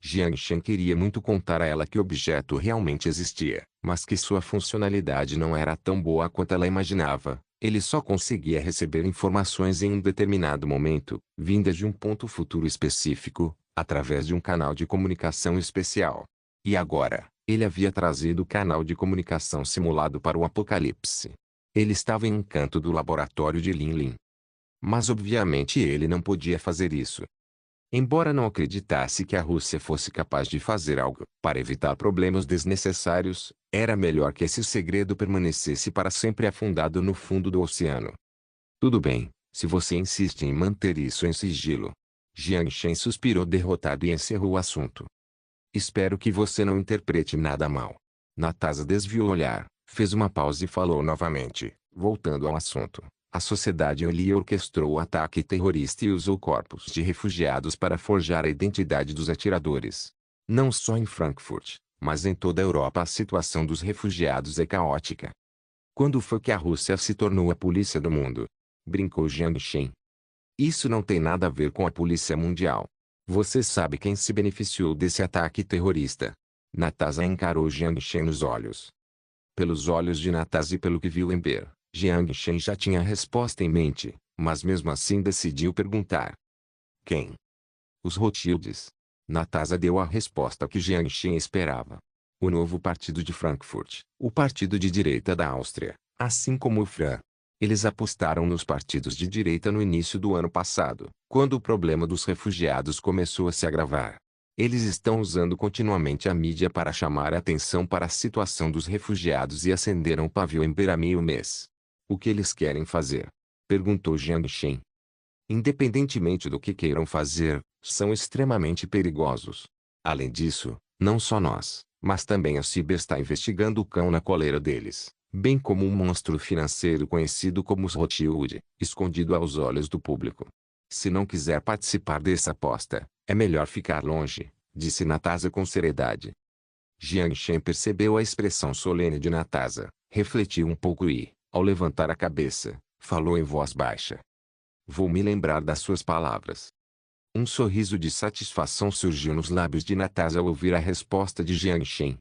[SPEAKER 1] Jiang Shen queria muito contar a ela que o objeto realmente existia, mas que sua funcionalidade não era tão boa quanto ela imaginava. Ele só conseguia receber informações em um determinado momento, vindas de um ponto futuro específico, através de um canal de comunicação especial. E agora, ele havia trazido o canal de comunicação simulado para o apocalipse. Ele estava em um canto do laboratório de Linlin. Mas obviamente ele não podia fazer isso. Embora não acreditasse que a Rússia fosse capaz de fazer algo para evitar problemas desnecessários, era melhor que esse segredo permanecesse para sempre afundado no fundo do oceano. Tudo bem, se você insiste em manter isso em sigilo. Jiang Shen suspirou derrotado e encerrou o assunto. Espero que você não interprete nada mal. Natasha desviou o olhar, fez uma pausa e falou novamente, voltando ao assunto. A Sociedade Olhe orquestrou o ataque terrorista e usou corpos de refugiados para forjar a identidade dos atiradores. Não só em Frankfurt, mas em toda a Europa a situação dos refugiados é caótica. Quando foi que a Rússia se tornou a polícia do mundo? Brincou Jiang Shen. Isso não tem nada a ver com a polícia mundial. Você sabe quem se beneficiou desse ataque terrorista? Natasha encarou Jiang Shen nos olhos. Pelos olhos de Natasha e pelo que viu em Ber, Jiang Shen já tinha a resposta em mente, mas mesmo assim decidiu perguntar. Quem? Os Rothschilds. Natasha deu a resposta que Jiang Shen esperava. O novo partido de Frankfurt, o partido de direita da Áustria, assim como o FRA. Eles apostaram nos partidos de direita no início do ano passado, quando o problema dos refugiados começou a se agravar. Eles estão usando continuamente a mídia para chamar a atenção para a situação dos refugiados e acenderam o pavio em Ber há meio mês. O que eles querem fazer? Perguntou Jiang Shen. Independentemente do que queiram fazer, são extremamente perigosos. Além disso, não só nós, mas também a CIB está investigando o cão na coleira deles, bem como um monstro financeiro conhecido como os Rothschild, escondido aos olhos do público. Se não quiser participar dessa aposta, é melhor ficar longe, disse Natasha com seriedade. Jiang Shen percebeu a expressão solene de Natasha, refletiu um pouco e, ao levantar a cabeça, falou em voz baixa. Vou me lembrar das suas palavras. Um sorriso de satisfação surgiu nos lábios de Natasha ao ouvir a resposta de Jiang Shen.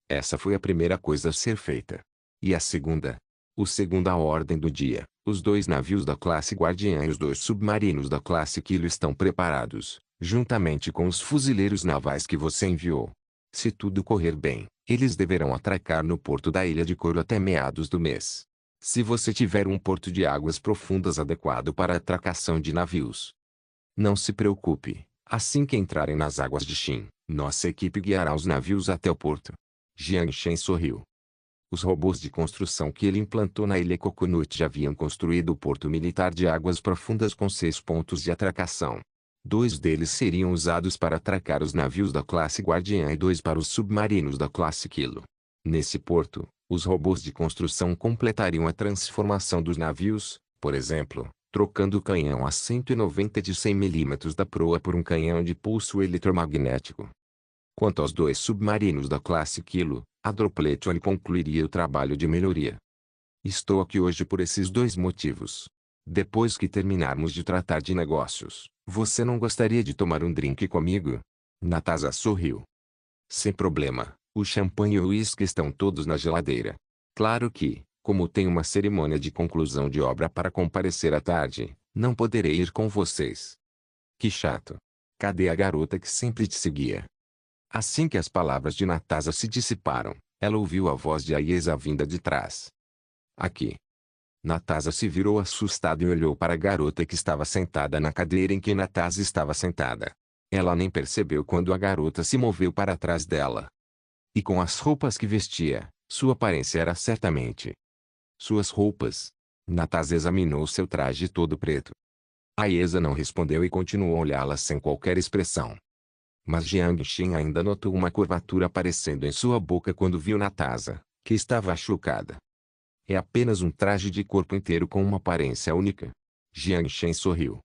[SPEAKER 1] Essa foi a primeira coisa a ser feita. E a segunda? O segunda ordem do dia. Os 2 navios da classe Guardiã e os 2 submarinos da classe Kilo estão preparados, juntamente com os fuzileiros navais que você enviou. Se tudo correr bem, eles deverão atracar no porto da Ilha de Couro até meados do mês. Se você tiver um porto de águas profundas adequado para a atracação de navios. Não se preocupe, assim que entrarem nas águas de Xin, nossa equipe guiará os navios até o porto. Jiang Shen sorriu. Os robôs de construção que ele implantou na ilha Coconut já haviam construído o porto militar de águas profundas com 6 pontos de atracação. 2 deles seriam usados para atracar os navios da classe Guardiã e 2 para os submarinos da classe Kilo. Nesse porto, os robôs de construção completariam a transformação dos navios, por exemplo, trocando o canhão a 190 de 100 mm da proa por um canhão de pulso eletromagnético. Quanto aos 2 submarinos da classe Kilo, a Dropletion concluiria o trabalho de melhoria. Estou aqui hoje por esses 2 motivos. Depois que terminarmos de tratar de negócios, você não gostaria de tomar um drink comigo? Natasha sorriu. Sem problema, o champanhe e o uísque estão todos na geladeira. Claro que, como tem uma cerimônia de conclusão de obra para comparecer à tarde, não poderei ir com vocês. Que chato. Cadê a garota que sempre te seguia? Assim que as palavras de Natasha se dissiparam, ela ouviu a voz de Aiesa vinda de trás. Aqui. Natasha se virou assustada e olhou para a garota que estava sentada na cadeira em que Natasha estava sentada. Ela nem percebeu quando a garota se moveu para trás dela. E com as roupas que vestia, sua aparência era certamente. Suas roupas. Natasha examinou seu traje todo preto. Aiesa não respondeu e continuou a olhá-la sem qualquer expressão. Mas Jiang Shen ainda notou uma curvatura aparecendo em sua boca quando viu Natasha, que estava chocada. É apenas um traje de corpo inteiro com uma aparência única. Jiang Shen sorriu.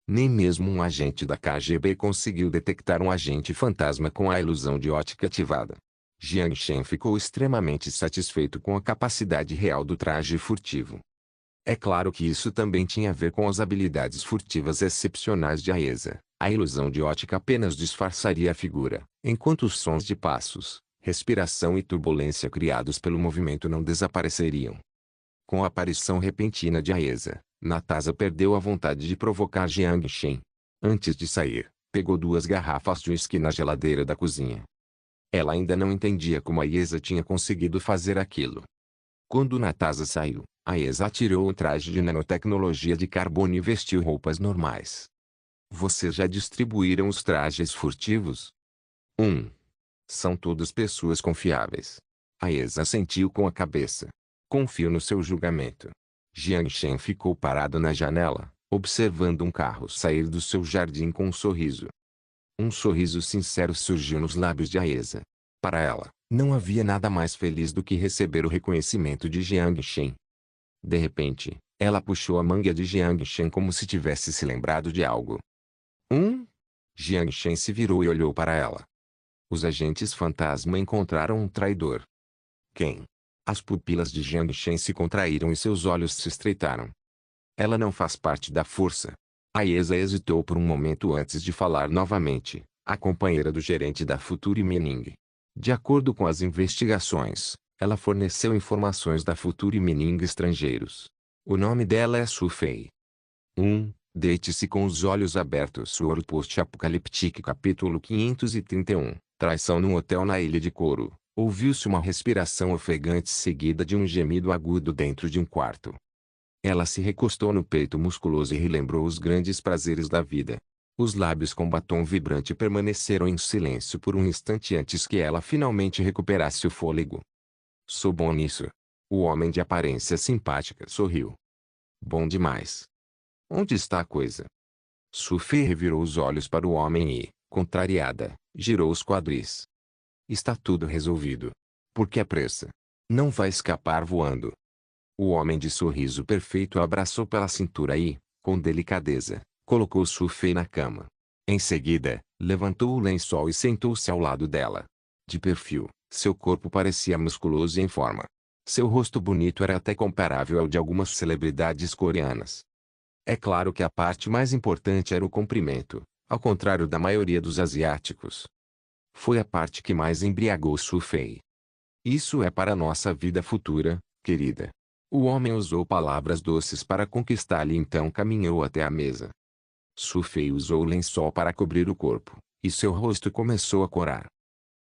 [SPEAKER 1] Nem mesmo um agente da KGB conseguiu detectar um agente fantasma com a ilusão de ótica ativada. Jiang Shen ficou extremamente satisfeito com a capacidade real do traje furtivo. É claro que isso também tinha a ver com as habilidades furtivas excepcionais de Aiesa. A ilusão de ótica apenas disfarçaria a figura, enquanto os sons de passos, respiração e turbulência criados pelo movimento não desapareceriam. Com a aparição repentina de Aiesa, Natasha perdeu a vontade de provocar Jiang Shen. Antes de sair, pegou 2 garrafas de uísque na geladeira da cozinha. Ela ainda não entendia como Aiesa tinha conseguido fazer aquilo. Quando Natasha saiu, Aiesa tirou o traje de nanotecnologia de carbono e vestiu roupas normais. Vocês já distribuíram os trajes furtivos? São todos pessoas confiáveis. Aiesa assentiu com a cabeça. Confio no seu julgamento. Jiang Shen ficou parado na janela, observando um carro sair do seu jardim com um sorriso. Um sorriso sincero surgiu nos lábios de Aiesa. Para ela, não havia nada mais feliz do que receber o reconhecimento de Jiang Shen. De repente, ela puxou a manga de Jiang Shen como se tivesse se lembrado de algo. Jiang Shen se virou e olhou para ela. Os agentes fantasma encontraram um traidor. Quem? As pupilas de Jiang Shen se contraíram e seus olhos se estreitaram. Ela não faz parte da força. Aiesa hesitou por um momento antes de falar novamente, a companheira do gerente da Future Mining. De acordo com as investigações, ela forneceu informações da Future Mining estrangeiros. O nome dela é Su Fei. 1. Deite-se com os olhos abertos. Sword Post-Apocaliptic Capítulo 531. Traição num hotel na Ilha de Couro. Ouviu-se uma respiração ofegante seguida de um gemido agudo dentro de um quarto. Ela se recostou no peito musculoso e relembrou os grandes prazeres da vida. Os lábios com batom vibrante permaneceram em silêncio por um instante antes que ela finalmente recuperasse o fôlego. Sou bom nisso. O homem de aparência simpática sorriu. Bom demais. Onde está a coisa? Sufi revirou os olhos para o homem e, contrariada, girou os quadris. Está tudo resolvido. Por que a pressa? Não vai escapar voando. O homem de sorriso perfeito a abraçou pela cintura e, com delicadeza, colocou Sufi na cama. Em seguida, levantou o lençol e sentou-se ao lado dela. De perfil, seu corpo parecia musculoso e em forma. Seu rosto bonito era até comparável ao de algumas celebridades coreanas. É claro que a parte mais importante era o comprimento, ao contrário da maioria dos asiáticos. Foi a parte que mais embriagou Su Fei. Isso é para a nossa vida futura, querida. O homem usou palavras doces para conquistá-la e então caminhou até a mesa. Su Fei usou o lençol para cobrir o corpo, e seu rosto começou a corar.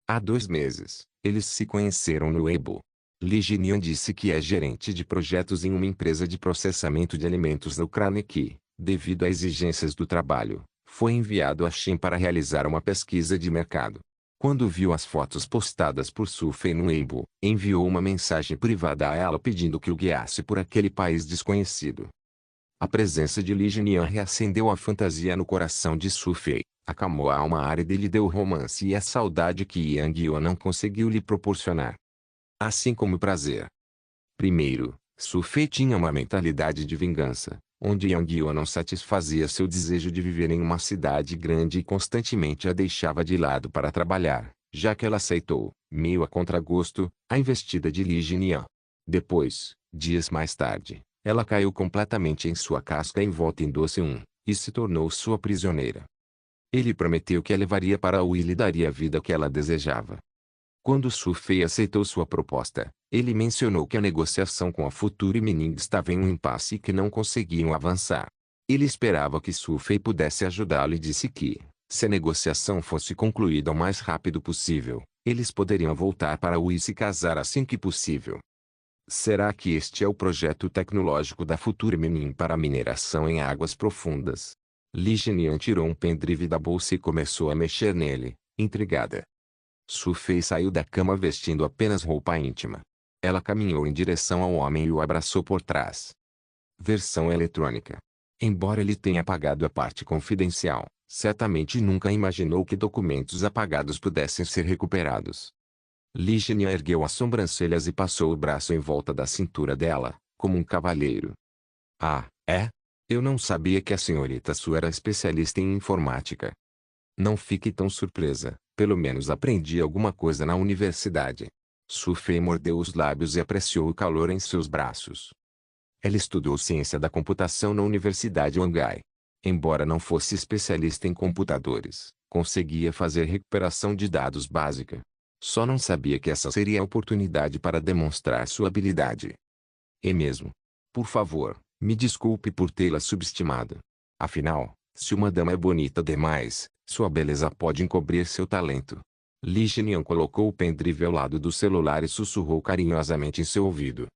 [SPEAKER 1] Há 2 meses, eles se conheceram no Weibo. Li Jinian disse que é gerente de projetos em uma empresa de processamento de alimentos na Ucrânia e que, devido a exigências do trabalho, foi enviado a Xin para realizar uma pesquisa de mercado. Quando viu as fotos postadas por Su Fei no Weibo, enviou uma mensagem privada a ela pedindo que o guiasse por aquele país desconhecido. A presença de Li Jinian reacendeu a fantasia no coração de Su Fei, acalmou a alma árida e lhe deu o romance e a saudade que Yang Yuan não conseguiu lhe proporcionar. Assim como o prazer. Primeiro, Su Fei tinha uma mentalidade de vingança, onde Yang Yuan não satisfazia seu desejo de viver em uma cidade grande e constantemente a deixava de lado para trabalhar, já que ela aceitou, meio a contragosto, a investida de Li Jinian. Depois, dias mais tarde, ela caiu completamente em sua casca envolta em doce e se tornou sua prisioneira. Ele prometeu que a levaria para Ui e lhe daria a vida que ela desejava. Quando Su Fei aceitou sua proposta, ele mencionou que a negociação com a Future Mining estava em um impasse e que não conseguiam avançar. Ele esperava que Su Fei pudesse ajudá-lo e disse que, se a negociação fosse concluída o mais rápido possível, eles poderiam voltar para Ui e se casar assim que possível. Será que este é o projeto tecnológico da Future Mining para a mineração em águas profundas? Li Jinian tirou um pendrive da bolsa e começou a mexer nele, intrigada. Su Fei saiu da cama vestindo apenas roupa íntima. Ela caminhou em direção ao homem e o abraçou por trás. Versão eletrônica. Embora ele tenha apagado a parte confidencial, certamente nunca imaginou que documentos apagados pudessem ser recuperados. Li Jinian ergueu as sobrancelhas e passou o braço em volta da cintura dela, como um cavalheiro. Ah, é? Eu não sabia que a senhorita Su era especialista em informática. Não fique tão surpresa, pelo menos aprendi alguma coisa na universidade. Su Fei mordeu os lábios e apreciou o calor em seus braços. Ela estudou ciência da computação na Universidade Wangai. Embora não fosse especialista em computadores, conseguia fazer recuperação de dados básica. Só não sabia que essa seria a oportunidade para demonstrar sua habilidade. E mesmo. Por favor, me desculpe por tê-la subestimado. Afinal, se uma dama é bonita demais, sua beleza pode encobrir seu talento. Li Jinian colocou o pendrive ao lado do celular e sussurrou carinhosamente em seu ouvido.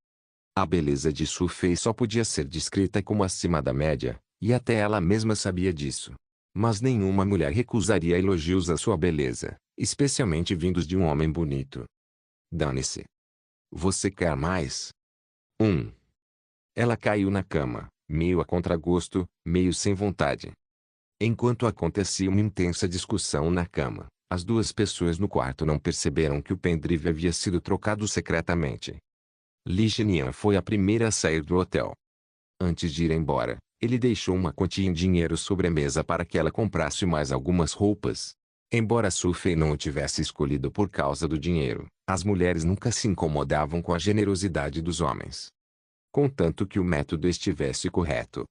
[SPEAKER 1] A beleza de Su Fei só podia ser descrita como acima da média, e até ela mesma sabia disso. Mas nenhuma mulher recusaria elogios à sua beleza, especialmente vindos de um homem bonito. Dane-se. Você quer mais? 1. Ela caiu na cama, meio a contragosto, meio sem vontade. Enquanto acontecia uma intensa discussão na cama, as 2 pessoas no quarto não perceberam que o pendrive havia sido trocado secretamente. Li Jinian foi a primeira a sair do hotel. Antes de ir embora, ele deixou uma quantia em dinheiro sobre a mesa para que ela comprasse mais algumas roupas. Embora Su Fei não o tivesse escolhido por causa do dinheiro, as mulheres nunca se incomodavam com a generosidade dos homens. Contanto que o método estivesse correto.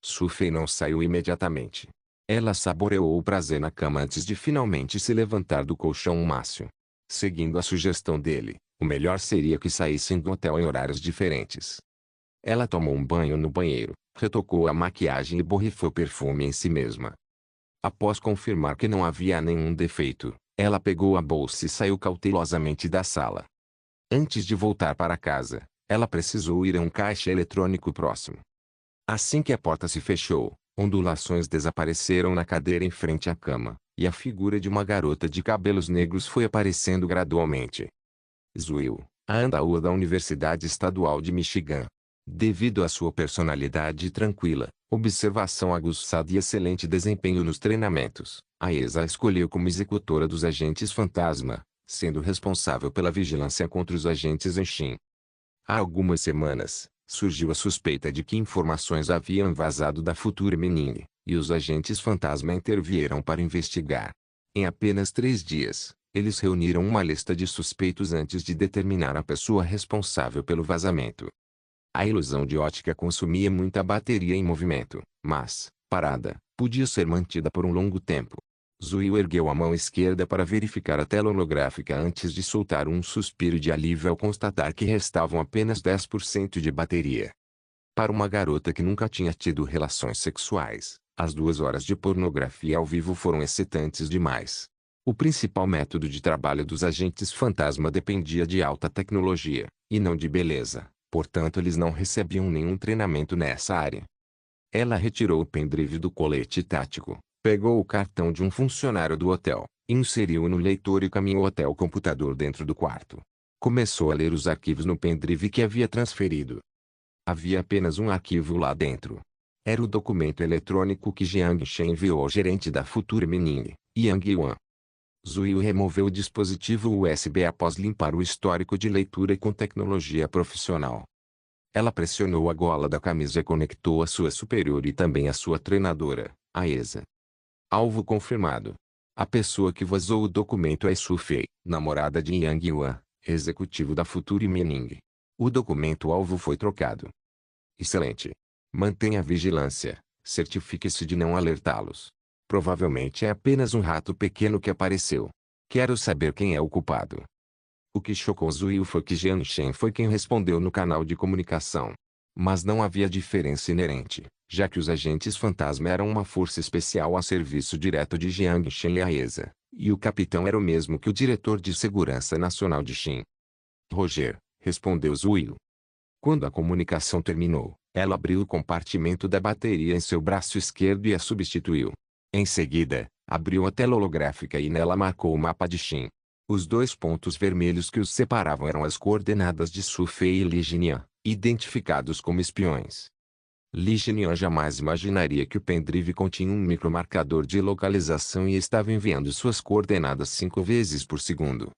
[SPEAKER 1] Su Fei não saiu imediatamente. Ela saboreou o prazer na cama antes de finalmente se levantar do colchão mácio. Seguindo a sugestão dele, o melhor seria que saíssem do hotel em horários diferentes. Ela tomou um banho no banheiro, retocou a maquiagem e borrifou perfume em si mesma. Após confirmar que não havia nenhum defeito, ela pegou a bolsa e saiu cautelosamente da sala. Antes de voltar para casa, ela precisou ir a um caixa eletrônico próximo. Assim que a porta se fechou, ondulações desapareceram na cadeira em frente à cama, e a figura de uma garota de cabelos negros foi aparecendo gradualmente. Zuil, a andaúa da Universidade Estadual de Michigan. Devido à sua personalidade tranquila, observação aguçada e excelente desempenho nos treinamentos, a ESA a escolheu como executora dos agentes fantasma, sendo responsável pela vigilância contra os agentes Anshin. Há algumas semanas, surgiu a suspeita de que informações haviam vazado da Future Mening, e os agentes fantasma intervieram para investigar. Em apenas 3 dias, eles reuniram uma lista de suspeitos antes de determinar a pessoa responsável pelo vazamento. A ilusão de ótica consumia muita bateria em movimento, mas, parada, podia ser mantida por um longo tempo. Zuil ergueu a mão esquerda para verificar a tela holográfica antes de soltar um suspiro de alívio ao constatar que restavam apenas 10% de bateria. Para uma garota que nunca tinha tido relações sexuais, as 2 horas de pornografia ao vivo foram excitantes demais. O principal método de trabalho dos agentes fantasma dependia de alta tecnologia, e não de beleza. Portanto, eles não recebiam nenhum treinamento nessa área. Ela retirou o pendrive do colete tático, pegou o cartão de um funcionário do hotel, inseriu-o no leitor e caminhou até o computador dentro do quarto. Começou a ler os arquivos no pendrive que havia transferido. Havia apenas um arquivo lá dentro. Era o documento eletrônico que Jiang Shen enviou ao gerente da Future Mening, Yang Yuan. Zuil removeu o dispositivo USB após limpar o histórico de leitura com tecnologia profissional. Ela pressionou a gola da camisa e conectou a sua superior e também a sua treinadora, a ESA. Alvo confirmado. A pessoa que vazou o documento é Su Fei, namorada de Yang Yuan, executivo da Future Mening. O documento-alvo foi trocado. Excelente. Mantenha a vigilância. Certifique-se de não alertá-los. Provavelmente é apenas um rato pequeno que apareceu. Quero saber quem é o culpado. O que chocou Zuil foi que Jiang Shen foi quem respondeu no canal de comunicação. Mas não havia diferença inerente, já que os agentes fantasma eram uma força especial a serviço direto de Jiang Shen e a ESA, e o capitão era o mesmo que o diretor de segurança nacional de Xin. Roger, respondeu Zuil. Quando a comunicação terminou, ela abriu o compartimento da bateria em seu braço esquerdo e a substituiu. Em seguida, abriu a tela holográfica e nela marcou o mapa de Xin. Os 2 pontos vermelhos que os separavam eram as coordenadas de Su Fei e Li Jinyan, identificados como espiões. Li Jinyan jamais imaginaria que o pendrive continha um micromarcador de localização e estava enviando suas coordenadas 5 vezes por segundo.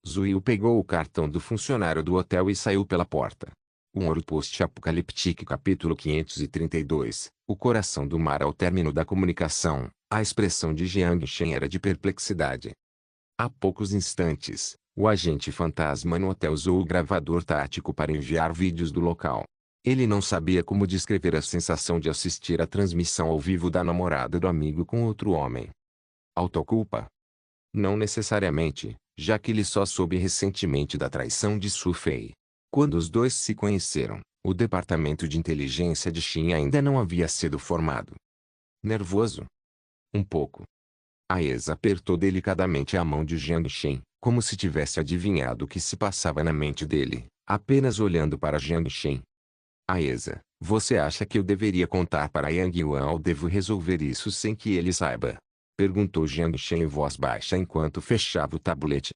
[SPEAKER 1] Zuil pegou o cartão do funcionário do hotel e saiu pela porta. Um ouro post-apocalíptico capítulo 532, o coração do mar ao término da comunicação, a expressão de Jiang Shen era de perplexidade. Há poucos instantes, o agente fantasma no hotel usou o gravador tático para enviar vídeos do local. Ele não sabia como descrever a sensação de assistir à transmissão ao vivo da namorada do amigo com outro homem. Autoculpa? Não necessariamente, já que ele só soube recentemente da traição de Su Fei. Quando os dois se conheceram, o departamento de inteligência de Xin ainda não havia sido formado. Nervoso? Um pouco. A ESA apertou delicadamente a mão de Jiang Shen, como se tivesse adivinhado o que se passava na mente dele, apenas olhando para Jiang Shen. A ESA, você acha que eu deveria contar para Yang Yuan ou devo resolver isso sem que ele saiba? Perguntou Jiang Shen em voz baixa enquanto fechava o tabulete.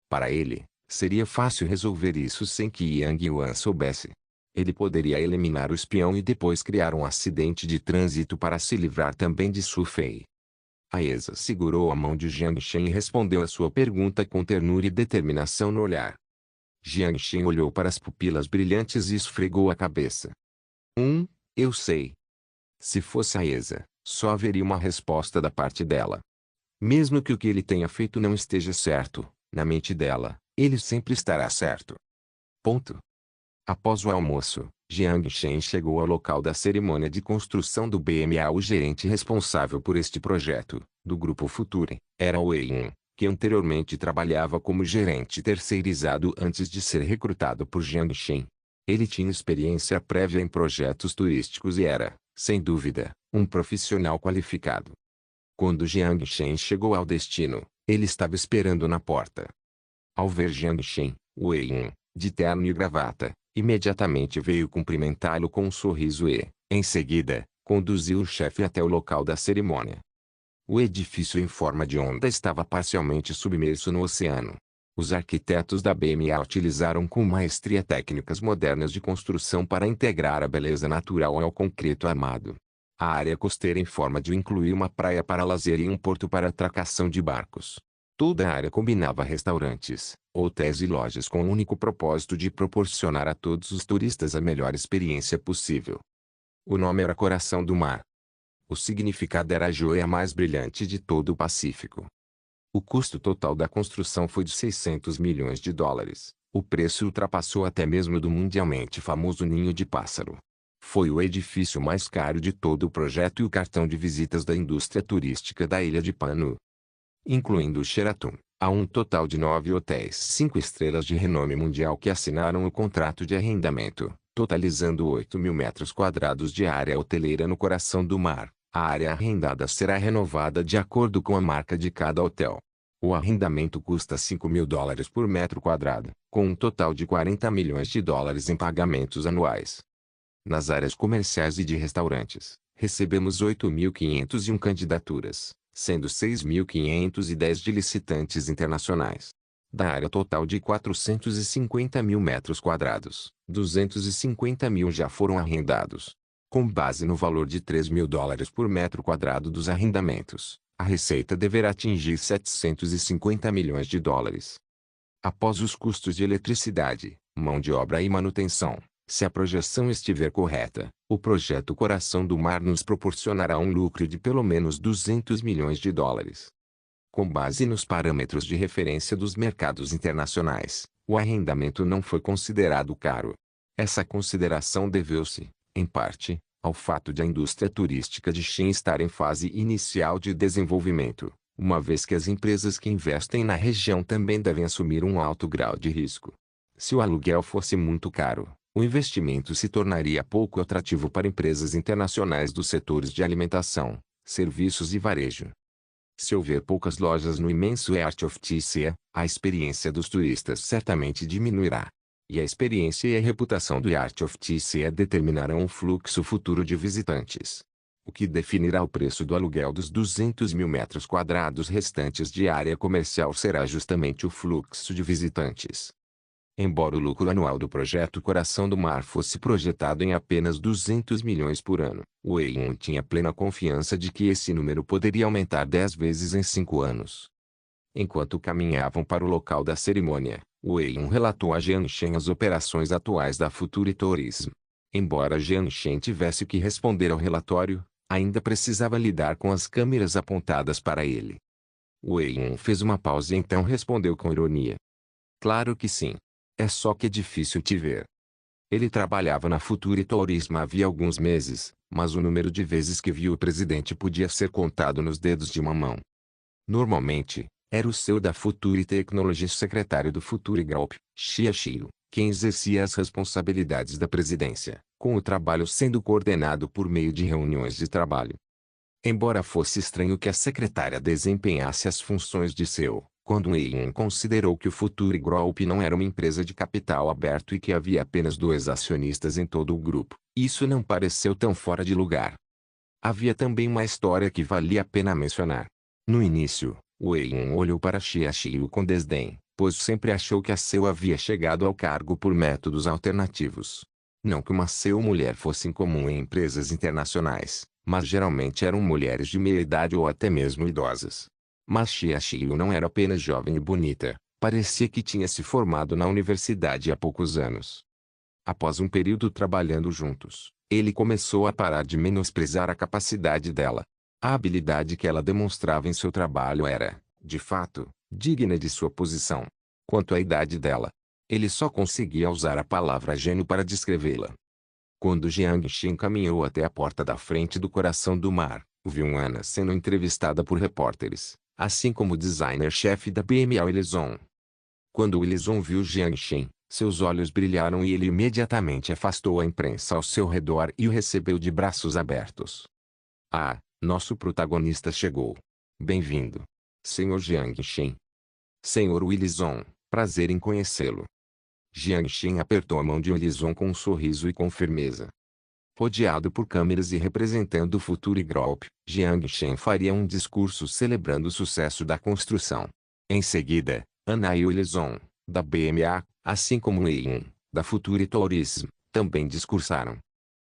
[SPEAKER 1] Para ele, seria fácil resolver isso sem que Yang Yuan soubesse. Ele poderia eliminar o espião e depois criar um acidente de trânsito para se livrar também de Su Fei. A ESA segurou a mão de Jiang Shen e respondeu a sua pergunta com ternura e determinação no olhar. Jiang Shen olhou para as pupilas brilhantes e esfregou a cabeça. Eu sei. Se fosse a ESA, só haveria uma resposta da parte dela. Mesmo que o que ele tenha feito não esteja certo, na mente dela, ele sempre estará certo. Ponto. Após o almoço, Jiang Shen chegou ao local da cerimônia de construção do BMA. O gerente responsável por este projeto, do Grupo Future, era Wei Yun, que anteriormente trabalhava como gerente terceirizado antes de ser recrutado por Jiang Shen. Ele tinha experiência prévia em projetos turísticos e era, sem dúvida, um profissional qualificado. Quando Jiang Shen chegou ao destino, ele estava esperando na porta. Ao ver Jiang Shen, Wei Yun, de terno e gravata, imediatamente veio cumprimentá-lo com um sorriso e, em seguida, conduziu o chefe até o local da cerimônia. O edifício em forma de onda estava parcialmente submerso no oceano. Os arquitetos da BMA utilizaram com maestria técnicas modernas de construção para integrar a beleza natural ao concreto armado. A área costeira em forma de U incluía uma praia para lazer e um porto para atracação de barcos. Toda a área combinava restaurantes, hotéis e lojas com o único propósito de proporcionar a todos os turistas a melhor experiência possível. O nome era Coração do Mar. O significado era a joia mais brilhante de todo o Pacífico. O custo total da construção foi de 600 milhões de dólares. O preço ultrapassou até mesmo do mundialmente famoso Ninho de Pássaro. Foi o edifício mais caro de todo o projeto e o cartão de visitas da indústria turística da ilha de Panu. Incluindo o Sheraton, há um total de 9 hotéis 5 estrelas de renome mundial que assinaram o contrato de arrendamento, totalizando 8.000 metros quadrados de área hoteleira no coração do mar. A área arrendada será renovada de acordo com a marca de cada hotel. O arrendamento custa 5.000 dólares por metro quadrado, com um total de 40 milhões de dólares em pagamentos anuais. Nas áreas comerciais e de restaurantes, recebemos 8.501 candidaturas, sendo 6.510 de licitantes internacionais. Da área total de 450 mil metros quadrados, 250 mil já foram arrendados. Com base no valor de 3.000 dólares por metro quadrado dos arrendamentos, a receita deverá atingir 750 milhões de dólares. Após os custos de eletricidade, mão de obra e manutenção, se a projeção estiver correta, o projeto Coração do Mar nos proporcionará um lucro de pelo menos 200 milhões de dólares. Com base nos parâmetros de referência dos mercados internacionais, o arrendamento não foi considerado caro. Essa consideração deveu-se, em parte, ao fato de a indústria turística de Xin estar em fase inicial de desenvolvimento, uma vez que as empresas que investem na região também devem assumir um alto grau de risco. Se o aluguel fosse muito caro, o investimento se tornaria pouco atrativo para empresas internacionais dos setores de alimentação, serviços e varejo. Se houver poucas lojas no imenso Heart of Tissé, a experiência dos turistas certamente diminuirá. E a experiência e a reputação do Heart of Tissé determinarão o fluxo futuro de visitantes. O que definirá o preço do aluguel dos 200.000 metros quadrados restantes de área comercial será justamente o fluxo de visitantes. Embora o lucro anual do projeto Coração do Mar fosse projetado em apenas 200 milhões por ano, Wei Yun tinha plena confiança de que esse número poderia aumentar 10 vezes em 5 anos. Enquanto caminhavam para o local da cerimônia, Wei Yun relatou a Jiang Shen as operações atuais da Future Tourism. Embora Jiang Shen tivesse que responder ao relatório, ainda precisava lidar com as câmeras apontadas para ele. Wei Yun fez uma pausa e então respondeu com ironia. Claro que sim. É só que é difícil te ver. Ele trabalhava na Future Tourism havia alguns meses, mas o número de vezes que viu o presidente podia ser contado nos dedos de uma mão. Normalmente, era o CEO da Future Technologies secretário do Future Group, Xia Xiu, quem exercia as responsabilidades da presidência, com o trabalho sendo coordenado por meio de reuniões de trabalho. Embora fosse estranho que a secretária desempenhasse as funções de CEO, quando Wei Yun considerou que o Future Group não era uma empresa de capital aberto e que havia apenas 2 acionistas em todo o grupo, isso não pareceu tão fora de lugar. Havia também uma história que valia a pena mencionar. No início, Wei Yun olhou para Xia Xiu com desdém, pois sempre achou que a CEO havia chegado ao cargo por métodos alternativos. Não que uma CEO mulher fosse incomum em empresas internacionais, mas geralmente eram mulheres de meia idade ou até mesmo idosas. Mas Xia Xiu não era apenas jovem e bonita, parecia que tinha se formado na universidade há poucos anos. Após um período trabalhando juntos, ele começou a parar de menosprezar a capacidade dela. A habilidade que ela demonstrava em seu trabalho era, de fato, digna de sua posição. Quanto à idade dela, ele só conseguia usar a palavra gênio para descrevê-la. Quando Jiang Xin caminhou até a porta da frente do coração do mar, viu Ana sendo entrevistada por repórteres, assim como o designer-chefe da BMA Wilson. Quando Wilson viu Jiang Xin, seus olhos brilharam e ele imediatamente afastou a imprensa ao seu redor e o recebeu de braços abertos. Ah, nosso protagonista chegou. Bem-vindo, Sr. Jiang Xin. Sr. Wilson, prazer em conhecê-lo. Jiang Xin apertou a mão de Wilson com um sorriso e com firmeza. Rodeado por câmeras e representando o Future Group, Jiang Xin faria um discurso celebrando o sucesso da construção. Em seguida, Ana e Wilson, da BMA, assim como Wei, da Future Tourism, também discursaram.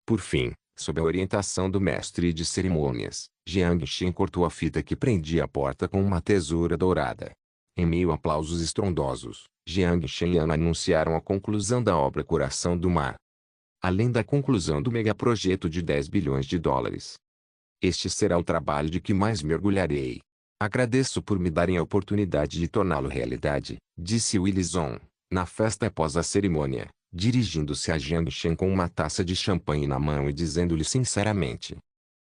[SPEAKER 1] Por fim, sob a orientação do mestre de cerimônias, Jiang Xin cortou a fita que prendia a porta com uma tesoura dourada. Em meio a aplausos estrondosos, Jiang Xin e Ana anunciaram a conclusão da obra Coração do Mar. Além da conclusão do megaprojeto de 10 bilhões de dólares. Este será o trabalho de que mais mergulharei. Agradeço por me darem a oportunidade de torná-lo realidade, disse Wilson, na festa após a cerimônia, dirigindo-se a Jiang Xin com uma taça de champanhe na mão e dizendo-lhe sinceramente.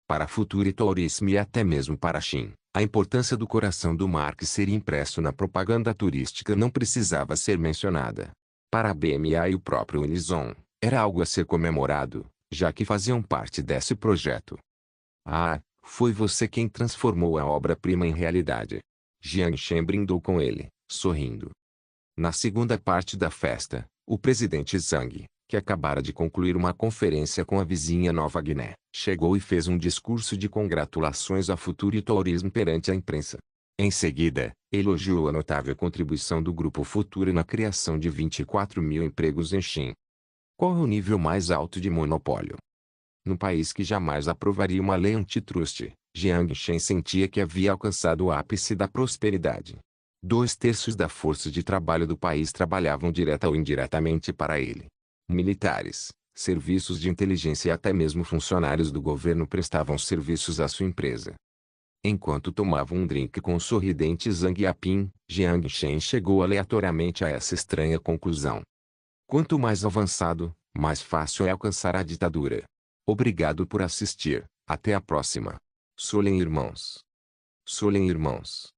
[SPEAKER 1] Para a Future Tourism e até mesmo para a Xin, a importância do Coração do Mar que seria impresso na propaganda turística não precisava ser mencionada. Para a BMA e o próprio Wilson, era algo a ser comemorado, já que faziam parte desse projeto. Ah, foi você quem transformou a obra-prima em realidade. Jiang Xin brindou com ele, sorrindo. Na segunda parte da festa, o presidente Zhang, que acabara de concluir uma conferência com a vizinha Nova Guiné, chegou e fez um discurso de congratulações à Future Tourism perante a imprensa. Em seguida, elogiou a notável contribuição do Grupo Future na criação de 24 mil empregos em Xin. Qual é o nível mais alto de monopólio? No país que jamais aprovaria uma lei antitrust, Jiang Xin sentia que havia alcançado o ápice da prosperidade. 2/3 da força de trabalho do país trabalhavam direta ou indiretamente para ele. Militares, serviços de inteligência e até mesmo funcionários do governo prestavam serviços à sua empresa. Enquanto tomava um drink com o sorridente Zhang Yaping, Jiang Xin chegou aleatoriamente a essa estranha conclusão. Quanto mais avançado, mais fácil é alcançar a ditadura. Obrigado por assistir. Até a próxima. Solen irmãos. Solen irmãos.